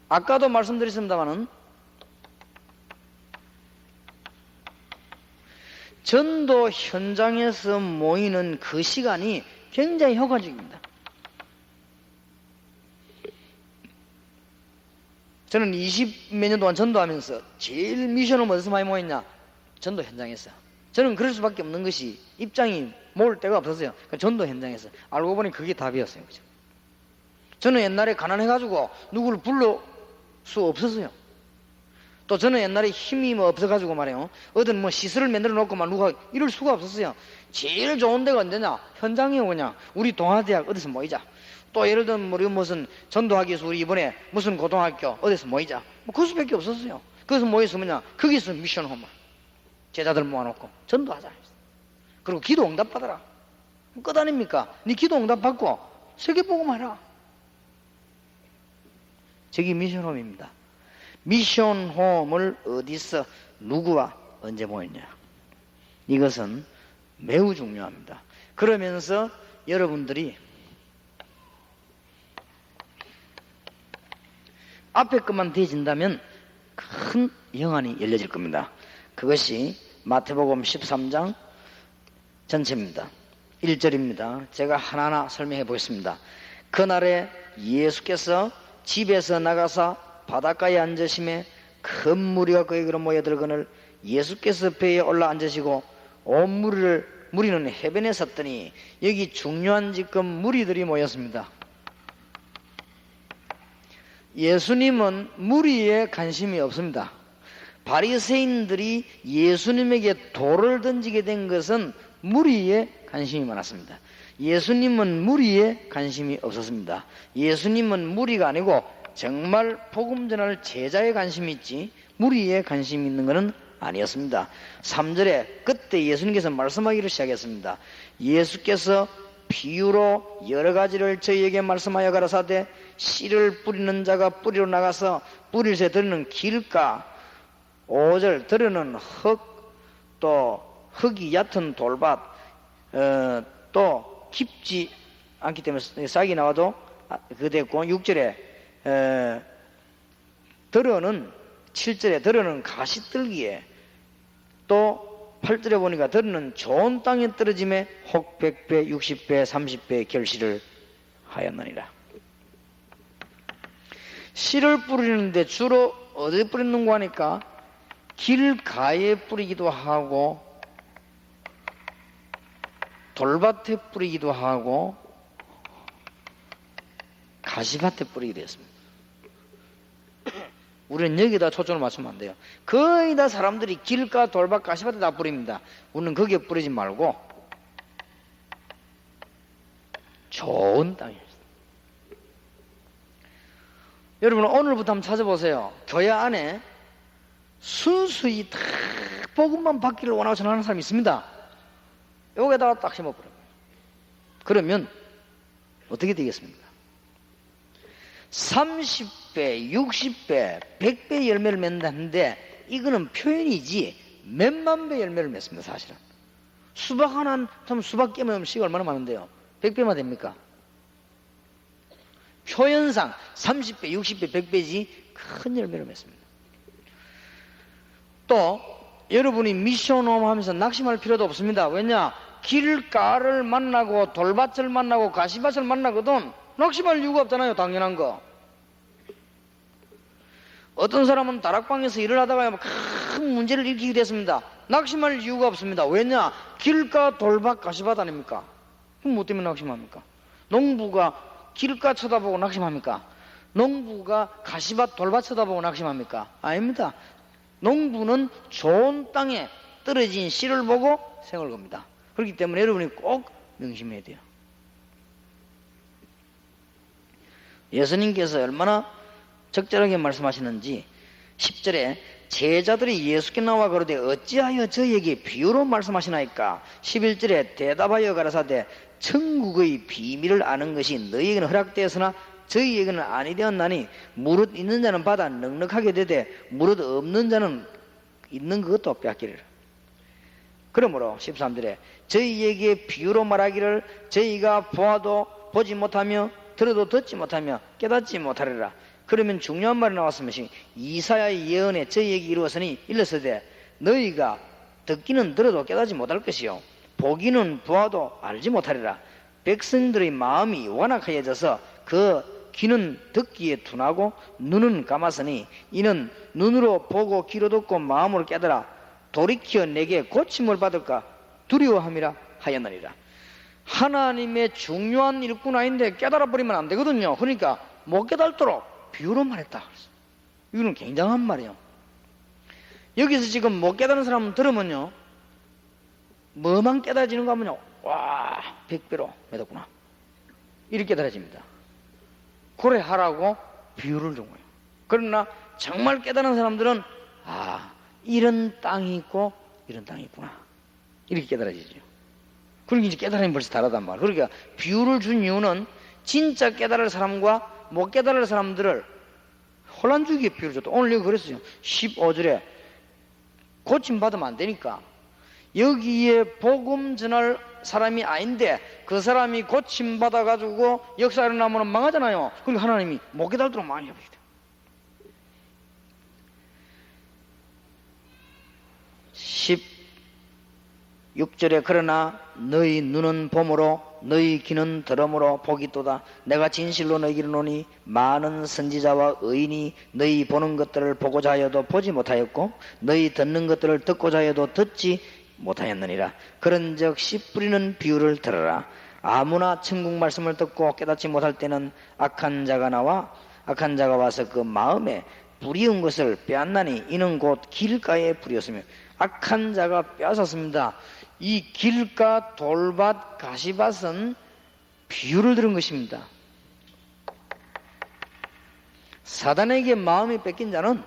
아까도 말씀드렸습니다마는 전도 현장에서 모이는 그 시간이 굉장히 효과적입니다. 저는 20몇 년 동안 전도하면서 제일 미션은 어디서 많이 모였냐? 전도 현장에서. 저는 그럴 수밖에 없는 것이 입장이 모을 데가 없었어요. 그러니까 전도 현장에서. 알고 보니 그게 답이었어요. 그죠? 저는 옛날에 가난해가지고 누구를 불러 수 없었어요. 또 저는 옛날에 힘이 뭐 없어가지고 말이에요. 어떤 뭐 시설을 만들어 놓고만 누가 이럴 수가 없었어요. 제일 좋은 데가 언제냐? 현장에 오냐? 우리 동아대학 어디서 모이자. 또 예를 들면 우리 무슨 전도하기 위해서 우리 이번에 무슨 고등학교 어디서 모이자. 뭐 그 수밖에 없었어요. 그래서 모여서 뭐냐? 거기서 미션 홈을 제자들 모아놓고 전도하자. 그리고 기도 응답 받아라. 끝 아닙니까? 네 기도 응답 받고 세계복음 하라. 저기 미션홈입니다. 미션홈을 어디서 누구와 언제 모였냐? 이것은 매우 중요합니다. 그러면서 여러분들이 앞에 것만 대진다면 큰 영안이 열려질 겁니다. 그것이 마태복음 13장 전체입니다. 1절입니다. 제가 하나하나 설명해 보겠습니다. 그날에 예수께서 집에서 나가사 바닷가에 앉으심에 큰 무리가 그에게로 모여들거늘 예수께서 배에 올라 앉으시고 온 무리는 해변에 섰더니 여기 중요한 지금 무리들이 모였습니다. 예수님은 무리에 관심이 없습니다. 바리새인들이 예수님에게 돌을 던지게 된 것은 무리에 관심이 많았습니다. 예수님은 무리에 관심이 없었습니다. 예수님은 무리가 아니고 정말 복음 전할 제자에 관심이 있지 무리에 관심이 있는 것은 아니었습니다. 3절에 그때 예수님께서 말씀하기를 시작했습니다. 예수께서 비유로 여러 가지를 저희에게 말씀하여 가라사대 씨를 뿌리는 자가 뿌리로 나가서 뿌릴 새 들으는 길가 5절 들으는 흙 또 흙이 얕은 돌밭 또 깊지 않기 때문에 싹이 나와도 그 됐고 6절에 들어는 7절에 들어는 가시떨기에 또 8절에 보니까 들어는 좋은 땅에 떨어짐에 혹 100배 60배 30배 결실을 하였느니라. 씨를 뿌리는데 주로 어디에 뿌리는 거 하니까 길가에 뿌리기도 하고 돌밭에 뿌리기도 하고 가시밭에 뿌리기도 했습니다. 우리는 여기다 초점을 맞추면 안 돼요. 거의 다 사람들이 길가 돌밭 가시밭에 다 뿌립니다. 우리는 거기에 뿌리지 말고 좋은 땅에. 여러분 오늘부터 한번 찾아보세요. 교회 안에 순수히 다 복음만 받기를 원하고 전하는 사람이 있습니다. 여기다가 딱 심어버려요. 그러면 어떻게 되겠습니까? 30배, 60배, 100배 열매를 맺는다는데 이거는 표현이지 몇만 배 열매를 맺습니다. 사실은 수박 하나 참 수박 깨면 씨가 얼마나 많은데요. 100배만 됩니까? 표현상 30배, 60배, 100배지 큰 열매를 맺습니다. 또 여러분이 미션홈 하면서 낙심할 필요도 없습니다. 왜냐? 길가를 만나고 돌밭을 만나고 가시밭을 만나거든 낙심할 이유가 없잖아요. 당연한 거. 어떤 사람은 다락방에서 일을 하다가 큰 문제를 일으키게 됐습니다. 낙심할 이유가 없습니다. 왜냐? 길가 돌밭 가시밭 아닙니까? 그럼 뭐 때문에 낙심합니까? 농부가 길가 쳐다보고 낙심합니까? 농부가 가시밭 돌밭 쳐다보고 낙심합니까? 아닙니다. 농부는 좋은 땅에 떨어진 씨를 보고 생을 겁니다. 그렇기 때문에 여러분이 꼭 명심해야 돼요. 예수님께서 얼마나 적절하게 말씀하시는지 10절에 제자들이 예수께 나와 가로되 어찌하여 저에게 비유로 말씀하시나이까? 11절에 대답하여 가라사대 천국의 비밀을 아는 것이 너희에게는 허락되었으나 저희에게는 아니 되었나니 무릇 있는 자는 받아 넉넉하게 되되 무릇 없는 자는 있는 그것도 빼앗기리라. 그러므로 13절에 저희에게 비유로 말하기를 저희가 보아도 보지 못하며 들어도 듣지 못하며 깨닫지 못하리라. 그러면 중요한 말이 나왔으면 이사야의 예언에 저희에게 이루었으니 일렀으되 너희가 듣기는 들어도 깨닫지 못할 것이요 보기는 보아도 알지 못하리라. 백성들의 마음이 완악하여져서 그 귀는 듣기에 둔하고 눈은 감았으니 이는 눈으로 보고 귀로 듣고 마음으로 깨달아 돌이켜 내게 고침을 받을까 두려워함이라 하였느니라. 하나님의 중요한 일꾼 아닌데 깨달아 버리면 안 되거든요. 그러니까 못 깨달도록 비유로 말했다. 이거는 굉장한 말이에요. 여기서 지금 못 깨달은 사람 들으면요 뭐만 깨달아지는가 하면요 와 100배로 매덕구나 이렇게 깨달아집니다. 그래 하라고 비유를 준 거예요. 그러나 정말 깨달은 사람들은 아 이런 땅이 있고 이런 땅이 있구나 이렇게 깨달아지죠. 그러니까 이제 깨달음이 벌써 다르단 말이에요. 그러니까 비유를 준 이유는 진짜 깨달을 사람과 못 깨달을 사람들을 혼란 주기에 비유를 줬다. 오늘 여기 그랬어요. 15절에 고침받으면 안 되니까 여기에 복음 전할 사람이 아닌데 그 사람이 고침받아가지고 역사를 일어나면 망하잖아요. 그러니까 하나님이 못 깨달도록 많이 해버리다. 16절에 그러나 너희 눈은 봄으로 너희 귀는 들음으로 복이 또다. 내가 진실로 너희에게 이르노니 많은 선지자와 의인이 너희 보는 것들을 보고자 하여도 보지 못하였고 너희 듣는 것들을 듣고자 하여도 듣지 못하였느니라. 그런즉 씨 뿌리는 비유를 들어라. 아무나 천국 말씀을 듣고 깨닫지 못할 때는 악한 자가 와서 그 마음에 뿌리운 것을 빼앗나니 이는 곧 길가에 뿌렸으며 악한 자가 빼앗았습니다. 이 길가 돌밭 가시밭은 비유를 들은 것입니다. 사단에게 마음이 뺏긴 자는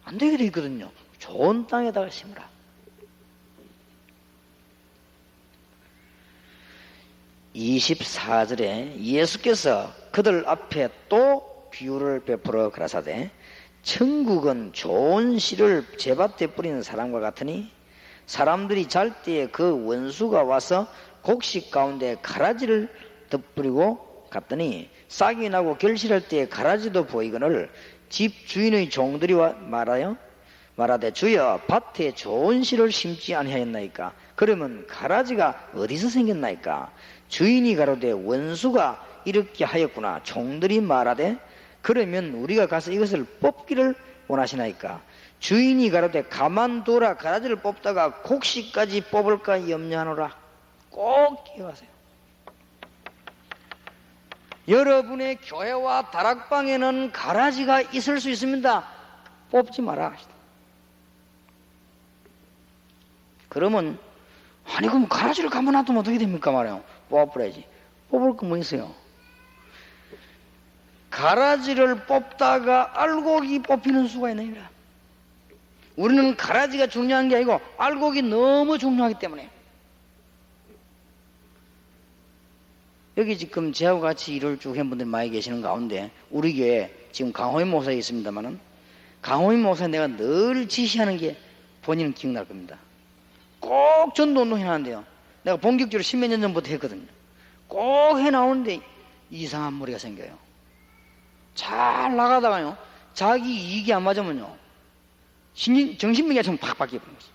안 되게 되어 있거든요. 좋은 땅에다가 심으라. (24절에) 예수께서 그들 앞에 또 비유를 베풀어 가라사대 천국은 좋은 씨를 제밭에 뿌리는 사람과 같으니 사람들이 잘 때에 그 원수가 와서 곡식 가운데 가라지를 덧뿌리고 갔더니 싹이 나고 결실할 때에 가라지도 보이거늘 집 주인의 종들이 말하되 주여 밭에 좋은 씨를 심지 아니하였나이까? 그러면 가라지가 어디서 생겼나이까? 주인이 가로되 원수가 이렇게 하였구나. 종들이 말하되 그러면 우리가 가서 이것을 뽑기를 원하시나이까? 주인이 가로되 가만두라. 가라지를 뽑다가 곡식까지 뽑을까 염려하노라. 꼭 기억하세요. 여러분의 교회와 다락방에는 가라지가 있을 수 있습니다. 뽑지 마라. 그러면 아니 그럼 가라지를 가만 놔두면 어떻게 됩니까 말이에요. 뽑아버려야지. 뽑을 거 뭐 있어요. 가라지를 뽑다가 알곡이 뽑히는 수가 있느니라. 우리는 가라지가 중요한 게 아니고 알곡이 너무 중요하기 때문에. 여기 지금 저하고 같이 일을 쭉 한 분들 많이 계시는 가운데 우리 교회 지금 강호인 목사에 있습니다만은 강호인 목사 내가 늘 지시하는 게 본인은 기억날 겁니다. 꼭 전도운동 해나는데요. 내가 본격적으로 10몇 년 전부터 했거든요. 꼭 해나오는데 이상한 머리가 생겨요. 잘 나가다가요. 자기 이익이 안 맞으면요. 정신병이 좀 팍 바뀌어버린 거죠.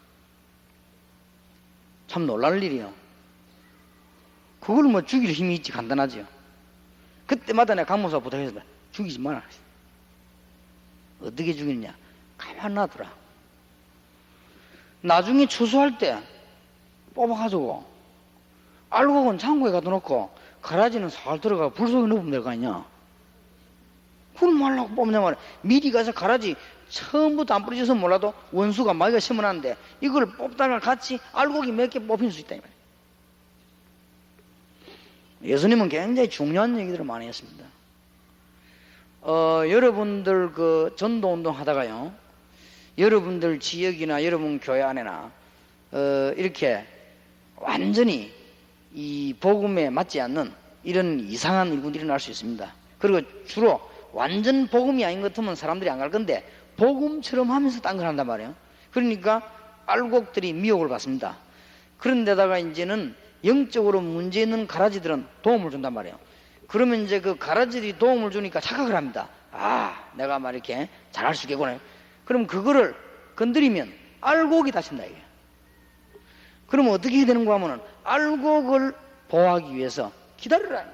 참 놀랄 일이에요. 그걸 뭐 죽일 힘이 있지 간단하지요. 그때마다 내가 강목사 부탁해서 죽이지 마라. 어떻게 죽이느냐? 가만 놔두라. 나중에 추수할 때 뽑아가지고 알곡은 창고에 가둬 놓고 가라지는 살 들어가 불 속에 넣으면 될 거 아니냐. 그걸 말라고 뽑냐 말이야. 미리 가서 가라지 처음부터 안 뿌려져서 몰라도 원수가 마귀가 심어놨는데 이걸 뽑다가 같이 알곡이 몇 개 뽑힐 수 있다 이 말이야. 예수님은 굉장히 중요한 얘기들을 많이 했습니다. 여러분들 그 전도운동 하다가요, 여러분들 지역이나 여러분 교회 안에나 이렇게 완전히 이 복음에 맞지 않는 이런 이상한 일들이 일어날 수 있습니다. 그리고 주로 완전 복음이 아닌 것 같으면 사람들이 안 갈 건데 복음처럼 하면서 딴 걸 한단 말이에요. 그러니까 알곡들이 미혹을 받습니다. 그런데다가 이제는 영적으로 문제 있는 가라지들은 도움을 준단 말이에요. 그러면 이제 그 가라지들이 도움을 주니까 착각을 합니다. 아, 내가 막 이렇게 잘할 수 있겠구나. 그럼 그거를 건드리면 알곡이 다친다 이게. 그러면 어떻게 해야 되는가 하면은 알곡을 보호하기 위해서 기다리라.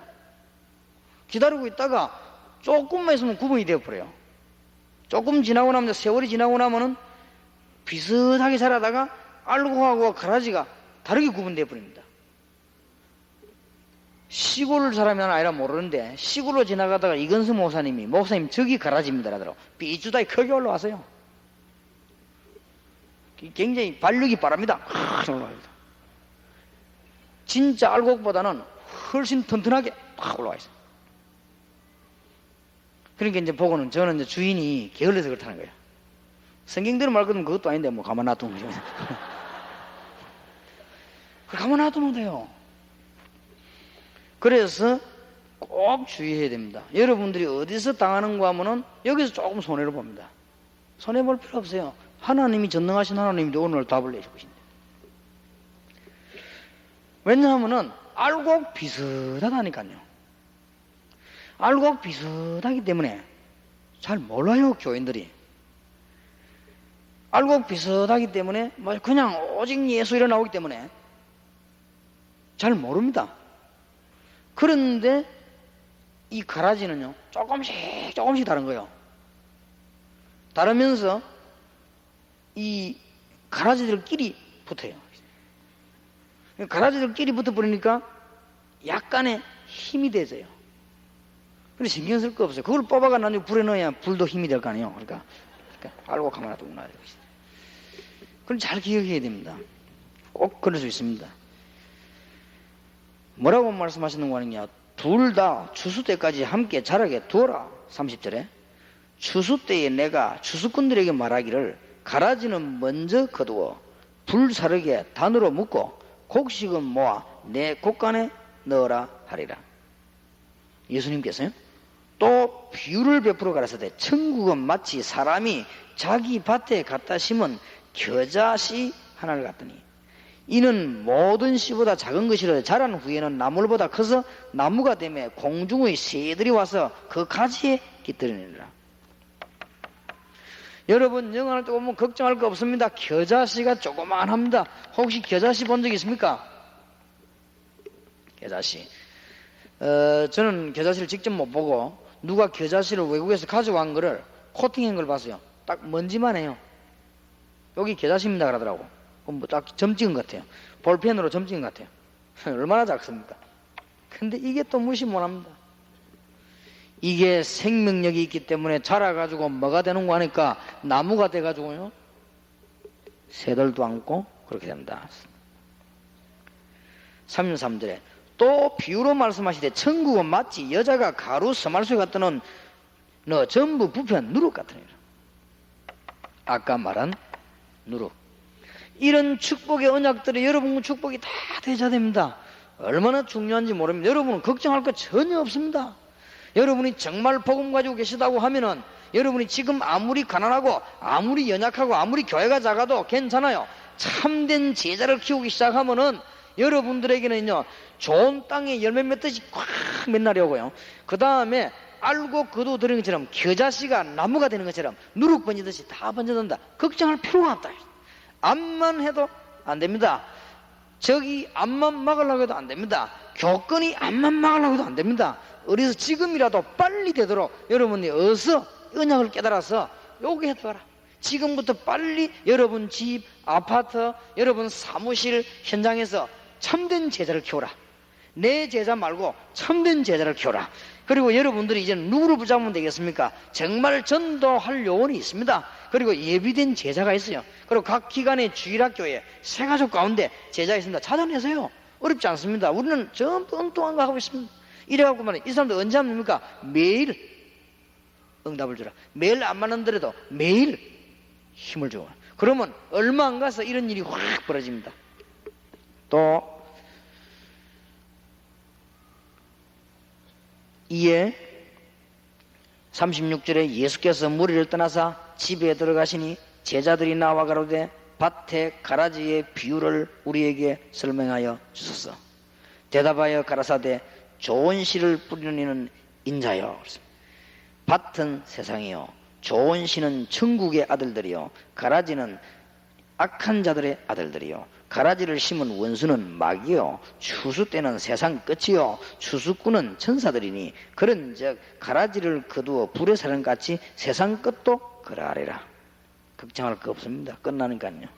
기다리고 있다가 조금만 있으면 구분이 되어버려요. 조금 지나고 나면, 세월이 지나고 나면은 비슷하게 자라다가 알곡하고 가라지가 다르게 구분되어 버립니다. 시골 사람이 하나 아니라 모르는데 시골로 지나가다가 이건수 목사님 저기 가라지입니다 라더라고 삐쭈다이 크게 올라와서요. 굉장히 발육이 빠릅니다. 올라갑니다. 진짜 알곡보다는 훨씬 튼튼하게 팍 올라와 있어요. 그러니까 이제 보고는 저는 이제 주인이 게을러서 그렇다는 거예요. 성경대로 말 그러면 그것도 아닌데 뭐 가만 놔두면 되죠. 가만 놔두면 돼요. 그래서 꼭 주의해야 됩니다. 여러분들이 어디서 당하는가 하면은 여기서 조금 손해를 봅니다. 손해볼 필요 없어요. 하나님이 전능하신 하나님이 오늘 답을 내주고 계신데. 왜냐하면은 알곡 비슷하다니까요. 알곡 비슷하기 때문에 잘 몰라요, 교인들이. 알곡 비슷하기 때문에 그냥 오직 예수이라 나오기 때문에 잘 모릅니다. 그런데 이 가라지는요 조금씩 다른 거예요. 다르면서 이 가라지들끼리 붙어요. 가라지들끼리 붙어버리니까 약간의 힘이 되져요. 근데 신경 쓸 거 없어요. 그걸 뽑아가 나중에 불에 넣어야 불도 힘이 될 거 아니에요. 그러니까 알고 가만 놔두고 놔야 되고 있어요. 그럼 잘 기억해야 됩니다. 꼭 그럴 수 있습니다. 뭐라고 말씀하시는 거 아니냐? 둘 다 추수 때까지 함께 자라게 두어라. 30절에 추수 때에 내가 추수꾼들에게 말하기를 가라지는 먼저 거두어 불사르게 단으로 묶고 곡식은 모아 내 곡간에 넣어라 하리라. 예수님께서요 또 비유를 베풀어 가라사대 천국은 마치 사람이 자기 밭에 갖다 심은 겨자씨 하나를 갖더니 이는 모든 씨보다 작은 것이라 자란 후에는 나물보다 커서 나무가 되며 공중의 새들이 와서 그 가지에 깃들이니라. 여러분 영화를 또 보면 걱정할 거 없습니다. 겨자씨가 조그만합니다. 혹시 겨자씨 본 적 있습니까? 겨자씨. 저는 겨자씨를 직접 못 보고 누가 겨자씨를 외국에서 가져간 거를 코팅한 걸 봤어요. 딱 먼지만 해요. 여기 겨자씨입니다 그러더라고. 그럼 뭐 딱 점 찍은 것 같아요. 볼펜으로 점 찍은 것 같아요. 얼마나 작습니까? 근데 이게 또 무시 못합니다. 이게 생명력이 있기 때문에 자라가지고 뭐가 되는 거 하니까 나무가 돼가지고요 새들도 안고 그렇게 됩니다. 33절에 또 비유로 말씀하시되 천국은 마치 여자가 가루 서말소에 갖다 놓은 너 전부 부패한 누룩 같으니라. 아까 말한 누룩. 이런 축복의 언약들이 여러분 축복이 다 되셔야 됩니다. 얼마나 중요한지 모릅니다. 여러분은 걱정할 거 전혀 없습니다. 여러분이 정말 복음 가지고 계시다고 하면은 여러분이 지금 아무리 가난하고 아무리 연약하고 아무리 교회가 작아도 괜찮아요. 참된 제자를 키우기 시작하면은 여러분들에게는요 좋은 땅에 열매 맺듯이 꽉 맨날이 오고요. 그 다음에 알고 거두 들은 것처럼 겨자씨가 나무가 되는 것처럼 누룩 번지듯이 다 번져든다. 걱정할 필요가 없다. 암만 해도 안 됩니다. 저기 앞만 막으려고 해도 안 됩니다. 교권이 앞만 막으려고 해도 안 됩니다. 그래서 지금이라도 빨리 되도록 여러분이 어서 언약을 깨달아서 요게 해둬라. 지금부터 빨리 여러분 집, 아파트, 여러분 사무실 현장에서 참된 제자를 키워라. 내 제자 말고 참된 제자를 키워라. 그리고 여러분들이 이제 누구를 붙잡으면 되겠습니까? 정말 전도할 요원이 있습니다. 그리고 예비된 제자가 있어요. 그리고 각 기관의 주일학교에 세 가족 가운데 제자가 있습니다. 찾아내세요. 어렵지 않습니다. 우리는 전부 엉뚱한 거 하고 있습니다. 이래갖고 말이야, 이 사람들 언제 하면 됩니까? 매일 응답을 주라. 매일 안 맞는더라도 매일 힘을 줘. 그러면 얼마 안 가서 이런 일이 확 벌어집니다. 또 이에 36절에 예수께서 무리를 떠나사 집에 들어가시니 제자들이 나와 가로되 밭의 가라지의 비유를 우리에게 설명하여 주소서. 대답하여 가라사대 좋은 씨를 뿌리는 이는 인자요. 밭은 세상이요, 좋은 씨는 천국의 아들들이요, 가라지는 악한 자들의 아들들이요. 가라지를 심은 원수는 마귀요, 추수 때는 세상 끝이요, 추수꾼은 천사들이니 그런즉 가라지를 거두어 불의 사람같이 세상 끝도 그러하리라. 걱정할 거 없습니다. 끝나니까요.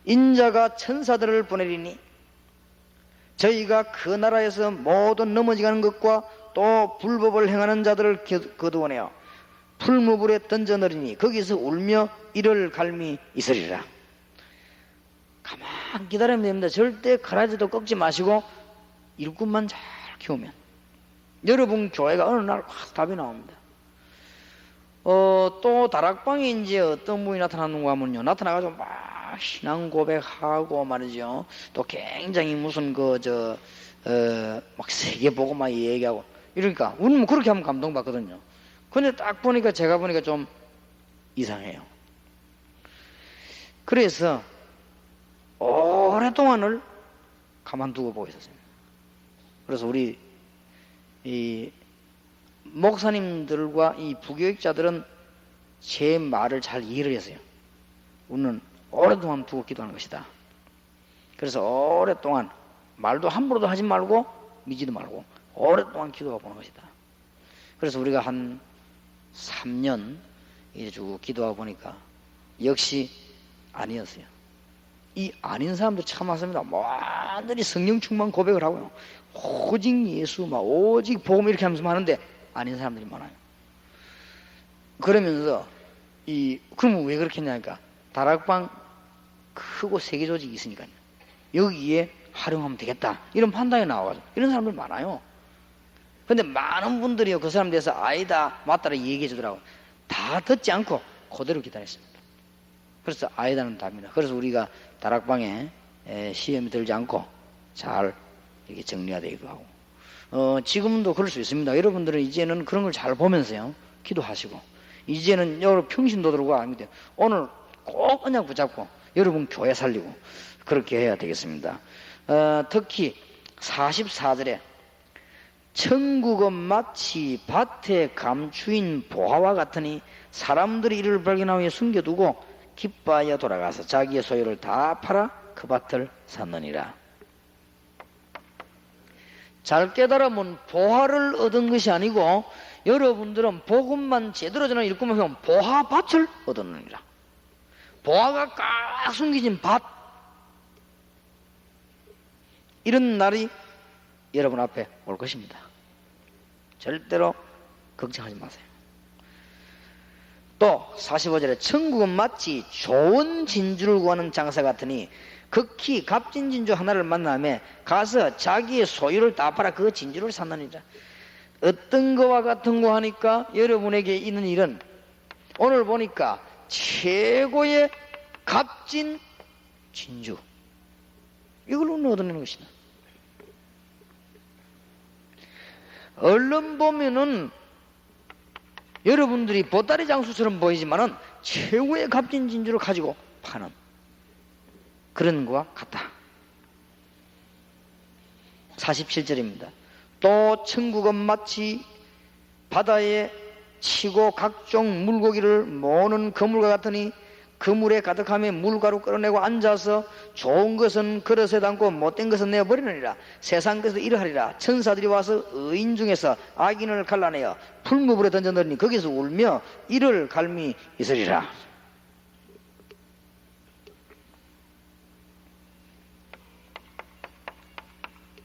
인자가 천사들을 보내리니 저희가 그 나라에서 모든 넘어지가는 것과 또 불법을 행하는 자들을 거두어내어 풀무불에 던져넣으리니 거기서 울며 이를 갈미 있으리라. 가만 기다리면 됩니다. 절대 가라지도 꺾지 마시고 일꾼만 잘 키우면 여러분 교회가 어느 날 확 답이 나옵니다. 또 다락방에 이제 어떤 분이 나타나는가 하면요, 나타나가지고 막 신앙 고백하고 말이죠. 또 굉장히 무슨 막 세계 보고 막 얘기하고 이러니까 우리는 그렇게 하면 감동받거든요. 근데 딱 보니까 제가 보니까 좀 이상해요. 그래서 오랫동안을 가만두고 보고 있었습니다. 그래서 우리 이 목사님들과 이 부교육자들은 제 말을 잘 이해를 했어요. 우리는 오랫동안 두고 기도하는 것이다. 그래서 오랫동안 말도 함부로도 하지 말고 미지도 말고 오랫동안 기도해 보는 것이다. 그래서 우리가 한 3년 이제 쭉 기도하고 보니까 역시 아니었어요. 이 아닌 사람들 참 많습니다. 완전히 성령 충만 고백을 하고요, 오직 예수, 막 오직 복음 이렇게 하면서 하는데 아닌 사람들이 많아요. 그러면서 그러면 왜 그렇게 했냐니까 다락방 크고 세계 조직이 있으니까요. 여기에 활용하면 되겠다 이런 판단이 나와가지고 이런 사람들 많아요. 근데 많은 분들이요 그 사람 대해서 아니다 맞다라 얘기해 주더라고요. 다 듣지 않고 그대로 기다렸습니다. 그래서 아이다는 답니다. 그래서 우리가 다락방에 시험이 들지 않고 잘 이렇게 정리가 되기도 하고 지금도 그럴 수 있습니다. 여러분들은 이제는 그런 걸 잘 보면서요 기도하시고 이제는 여러분 평신도들과 아닙니다. 오늘 꼭 언약 붙잡고 여러분 교회 살리고 그렇게 해야 되겠습니다. 특히 44절에 천국은 마치 밭에 감추인 보화와 같으니 사람들이 이를 발견하여 숨겨두고 기뻐하여 돌아가서 자기의 소유를 다 팔아 그 밭을 샀느니라. 잘 깨달으면 보화를 얻은 것이 아니고 여러분들은 복음만 제대로 전하는 일꾼만 하면 보화밭을 얻었느니라. 보화가 꽉 숨겨진 밭, 이런 날이 여러분 앞에 올 것입니다. 절대로 걱정하지 마세요. 또 45절에 천국은 마치 좋은 진주를 구하는 장사 같으니 극히 값진 진주 하나를 만나며 가서 자기의 소유를 다 팔아 그 진주를 샀느니라. 어떤 거와 같은 거 하니까 여러분에게 있는 일은 오늘 보니까 최고의 값진 진주, 이걸 얻어내는 것이다. 얼른 보면은 여러분들이 보따리 장수처럼 보이지만은 최고의 값진 진주를 가지고 파는 그런 것과 같다. 47절입니다. 또 천국은 마치 바다에 치고 각종 물고기를 모으는 그물과 같으니 그물에 가득하며 물가루 끌어내고 앉아서 좋은 것은 그릇에 담고 못된 것은 내어버리느니라. 세상 것에서 이러하리라. 천사들이 와서 의인 중에서 악인을 갈라내어 풀무불에 던져넣으니 거기서 울며 이를 갈미 있으리라.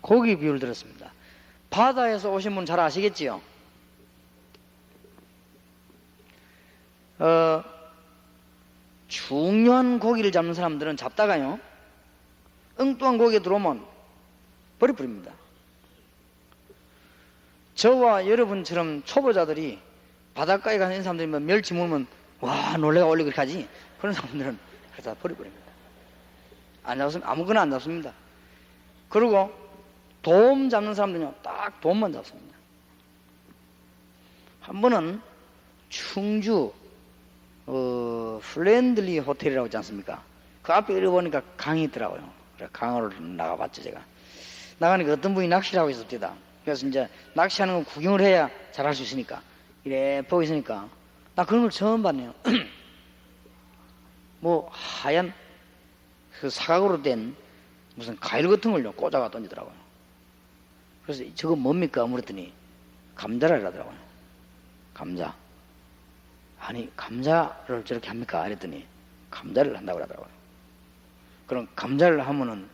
고기 비유를 들었습니다. 바다에서 오신 분 잘 아시겠지요? 중요한 고기를 잡는 사람들은 잡다가요, 엉뚱한 고기에 들어오면 버려버립니다. 저와 여러분처럼 초보자들이 바닷가에 가는 사람들이면 멸치 물면 와 놀래가 올리고 그렇게 하지, 그런 사람들은 다 버려버립니다. 안 잡습니다. 아무거나 안 잡습니다. 그리고 돔 잡는 사람들은요, 딱 돔만 잡습니다. 한 번은 충주 플랜들리 호텔이라고 있지 않습니까? 그 앞에 이러보니까 강이 있더라고요. 그래서 강으로 나가봤죠. 제가 나가니까 어떤 분이 낚시를 하고 있었대다. 그래서 이제 낚시하는 거 구경을 해야 잘할 수 있으니까 이래 보고 있으니까 나 그런 걸 처음 봤네요. 뭐 하얀 그 사각으로 된 무슨 과일 같은 걸요 꽂아가 던지더라고요. 그래서 저거 뭡니까? 물었더니 감자라 이러더라고요. 감자. 아니 감자를 저렇게 합니까? 이랬더니 감자를 한다고 그러더라고요. 그럼 감자를 하면은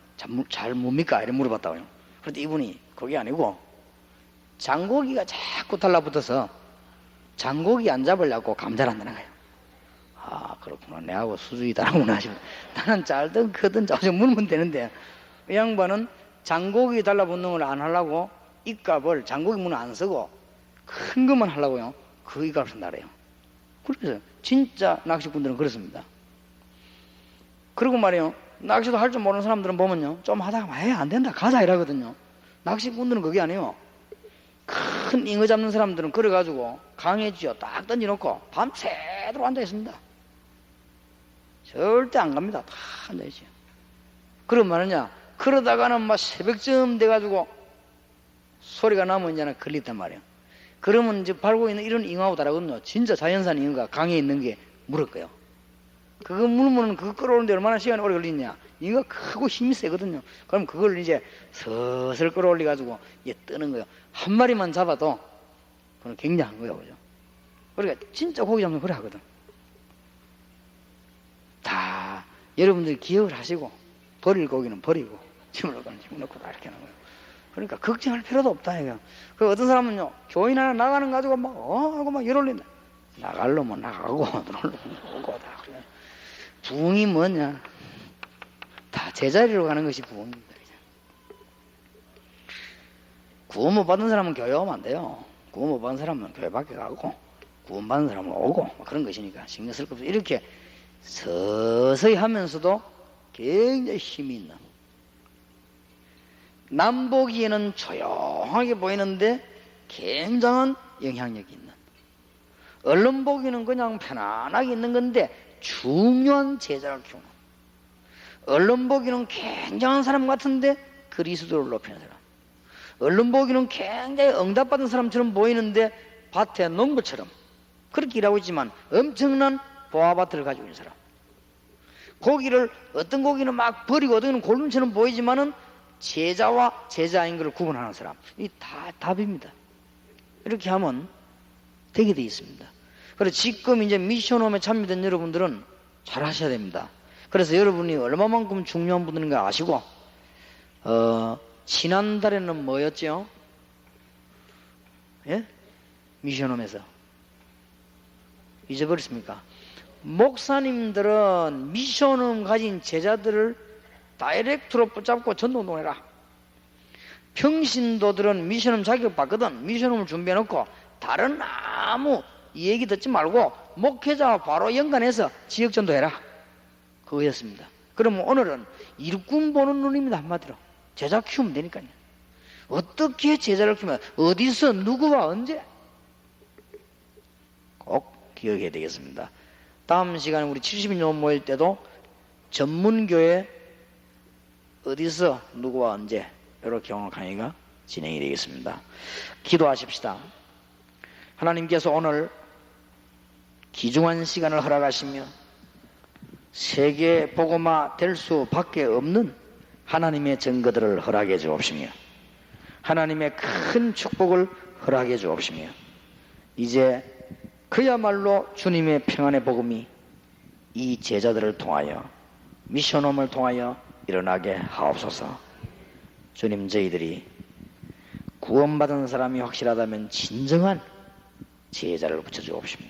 잘 뭡니까? 이래 물어봤다고요. 그런데 이분이 그게 아니고 장고기가 자꾸 달라붙어서 장고기 안 잡으려고 감자를 한다는 거예요. 아 그렇구나. 내하고 수준이 다르구나. 나는 잘든 크든 자주 물으면 되는데 이 양반은 장고기 달라붙는 걸 안 하려고 이 값을 장고기 문을 안 쓰고 큰 것만 하려고요. 그 이 값을 쓴다 그래요. 그래서 진짜 낚시꾼들은 그렇습니다. 그리고 말이요, 낚시도 할 줄 모르는 사람들은 보면요, 좀 하다가 안 된다 가자 이러거든요. 낚시꾼들은 그게 아니에요. 큰 잉어 잡는 사람들은 그래가지고 강에 쥐어 딱 던져놓고 밤새도록 앉아있습니다. 절대 안 갑니다. 다 앉아있어요. 그럼 말이냐, 그러다가는 막 새벽쯤 돼가지고 소리가 나면 이제는 걸리단 말이에요. 그러면 이제 밟고 있는 이런 잉어하고 다르거든요. 진짜 자연산 잉어가 강에 있는 게 물을 거예요. 그거 물면 그거 끌어오는데 얼마나 시간이 오래 걸리냐. 잉어가 크고 힘이 세거든요. 그럼 그걸 이제 서슬 끌어올려가지고 이제 뜨는 거예요. 한 마리만 잡아도 그건 굉장한 거예요. 그죠? 그러니까 진짜 고기 잡는 거 그래 하거든. 다 여러분들이 기억을 하시고 버릴 고기는 버리고 집어넣을 거는 집어넣고 다 이렇게 하는 거예요. 그러니까 걱정할 필요도 없다 이거. 그 어떤 사람은요, 교인 하나 나가는 거 가지고 막 하고 막 열올린다. 나가려면 나가고 들어오려면 오고 다 그래. 부흥이 뭐냐? 다 제자리로 가는 것이 부흥입니다. 구원 못 받은 사람은 교회 오면 안 돼요. 구원 못 받은 사람은 교회 밖에 가고 구원 받은 사람은 오고 그런 것이니까 신경 쓸 거 없어. 이렇게 서서히 하면서도 굉장히 힘이 있는, 남 보기에는 조용하게 보이는데 굉장한 영향력이 있는, 언론 보기에는 그냥 편안하게 있는 건데 중요한 제자를 키우는, 언론 보기에는 굉장한 사람 같은데 그리스도를 높이는 사람, 언론 보기에는 굉장히 응답받은 사람처럼 보이는데 밭에 농부처럼 그렇게 일하고 있지만 엄청난 보아밭을 가지고 있는 사람, 고기를 어떤 고기는 막 버리고 어떤 고기는 골룸처럼 보이지만은 제자와 제자인 것을 구분하는 사람, 이 다 답입니다. 이렇게 하면 되게 돼 있습니다. 그래서 지금 이제 미션홈에 참여된 여러분들은 잘 하셔야 됩니다. 그래서 여러분이 얼마만큼 중요한 분들인가 아시고, 지난달에는 뭐였죠? 예? 미션홈에서 잊어버렸습니까? 목사님들은 미션홈 가진 제자들을 다이렉트로 붙잡고 전도운동해라. 평신도들은 미션홈 자격 받거든. 미션홈을 준비해놓고 다른 아무 얘기 듣지 말고 목회자와 바로 연관해서 지역 전도해라. 그거였습니다. 그러면 오늘은 일꾼 보는 눈입니다. 한마디로 제자 키우면 되니까요. 어떻게 제자를 키우면, 어디서 누구와 언제, 꼭 기억해야 되겠습니다. 다음 시간에 우리 70년 모일 때도 전문교회 어디서 누구와 언제 이렇게 오늘 강의가 진행이 되겠습니다. 기도하십시다. 하나님께서 오늘 귀중한 시간을 허락하시며 세계 복음화 될 수밖에 없는 하나님의 증거들을 허락해 주옵시며 하나님의 큰 축복을 허락해 주옵시며 이제 그야말로 주님의 평안의 복음이 이 제자들을 통하여 미션홈을 통하여 일어나게 하옵소서. 주님, 저희들이 구원받은 사람이 확실하다면 진정한 제자를 붙여주옵시며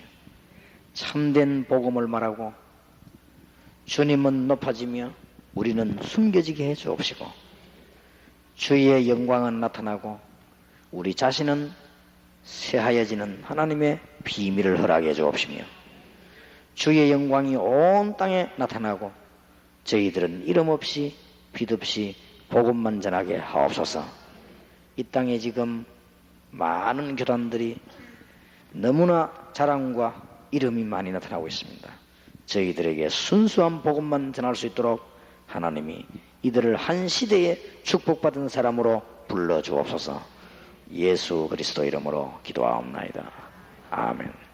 참된 복음을 말하고 주님은 높아지며 우리는 숨겨지게 해주옵시고 주의 영광은 나타나고 우리 자신은 새하여지는 하나님의 비밀을 허락해 주옵시며 주의 영광이 온 땅에 나타나고 저희들은 이름 없이 빛 없이 복음만 전하게 하옵소서. 이 땅에 지금 많은 교단들이 너무나 자랑과 이름이 많이 나타나고 있습니다. 저희들에게 순수한 복음만 전할 수 있도록 하나님이 이들을 한 시대에 축복받은 사람으로 불러주옵소서. 예수 그리스도 이름으로 기도하옵나이다. 아멘.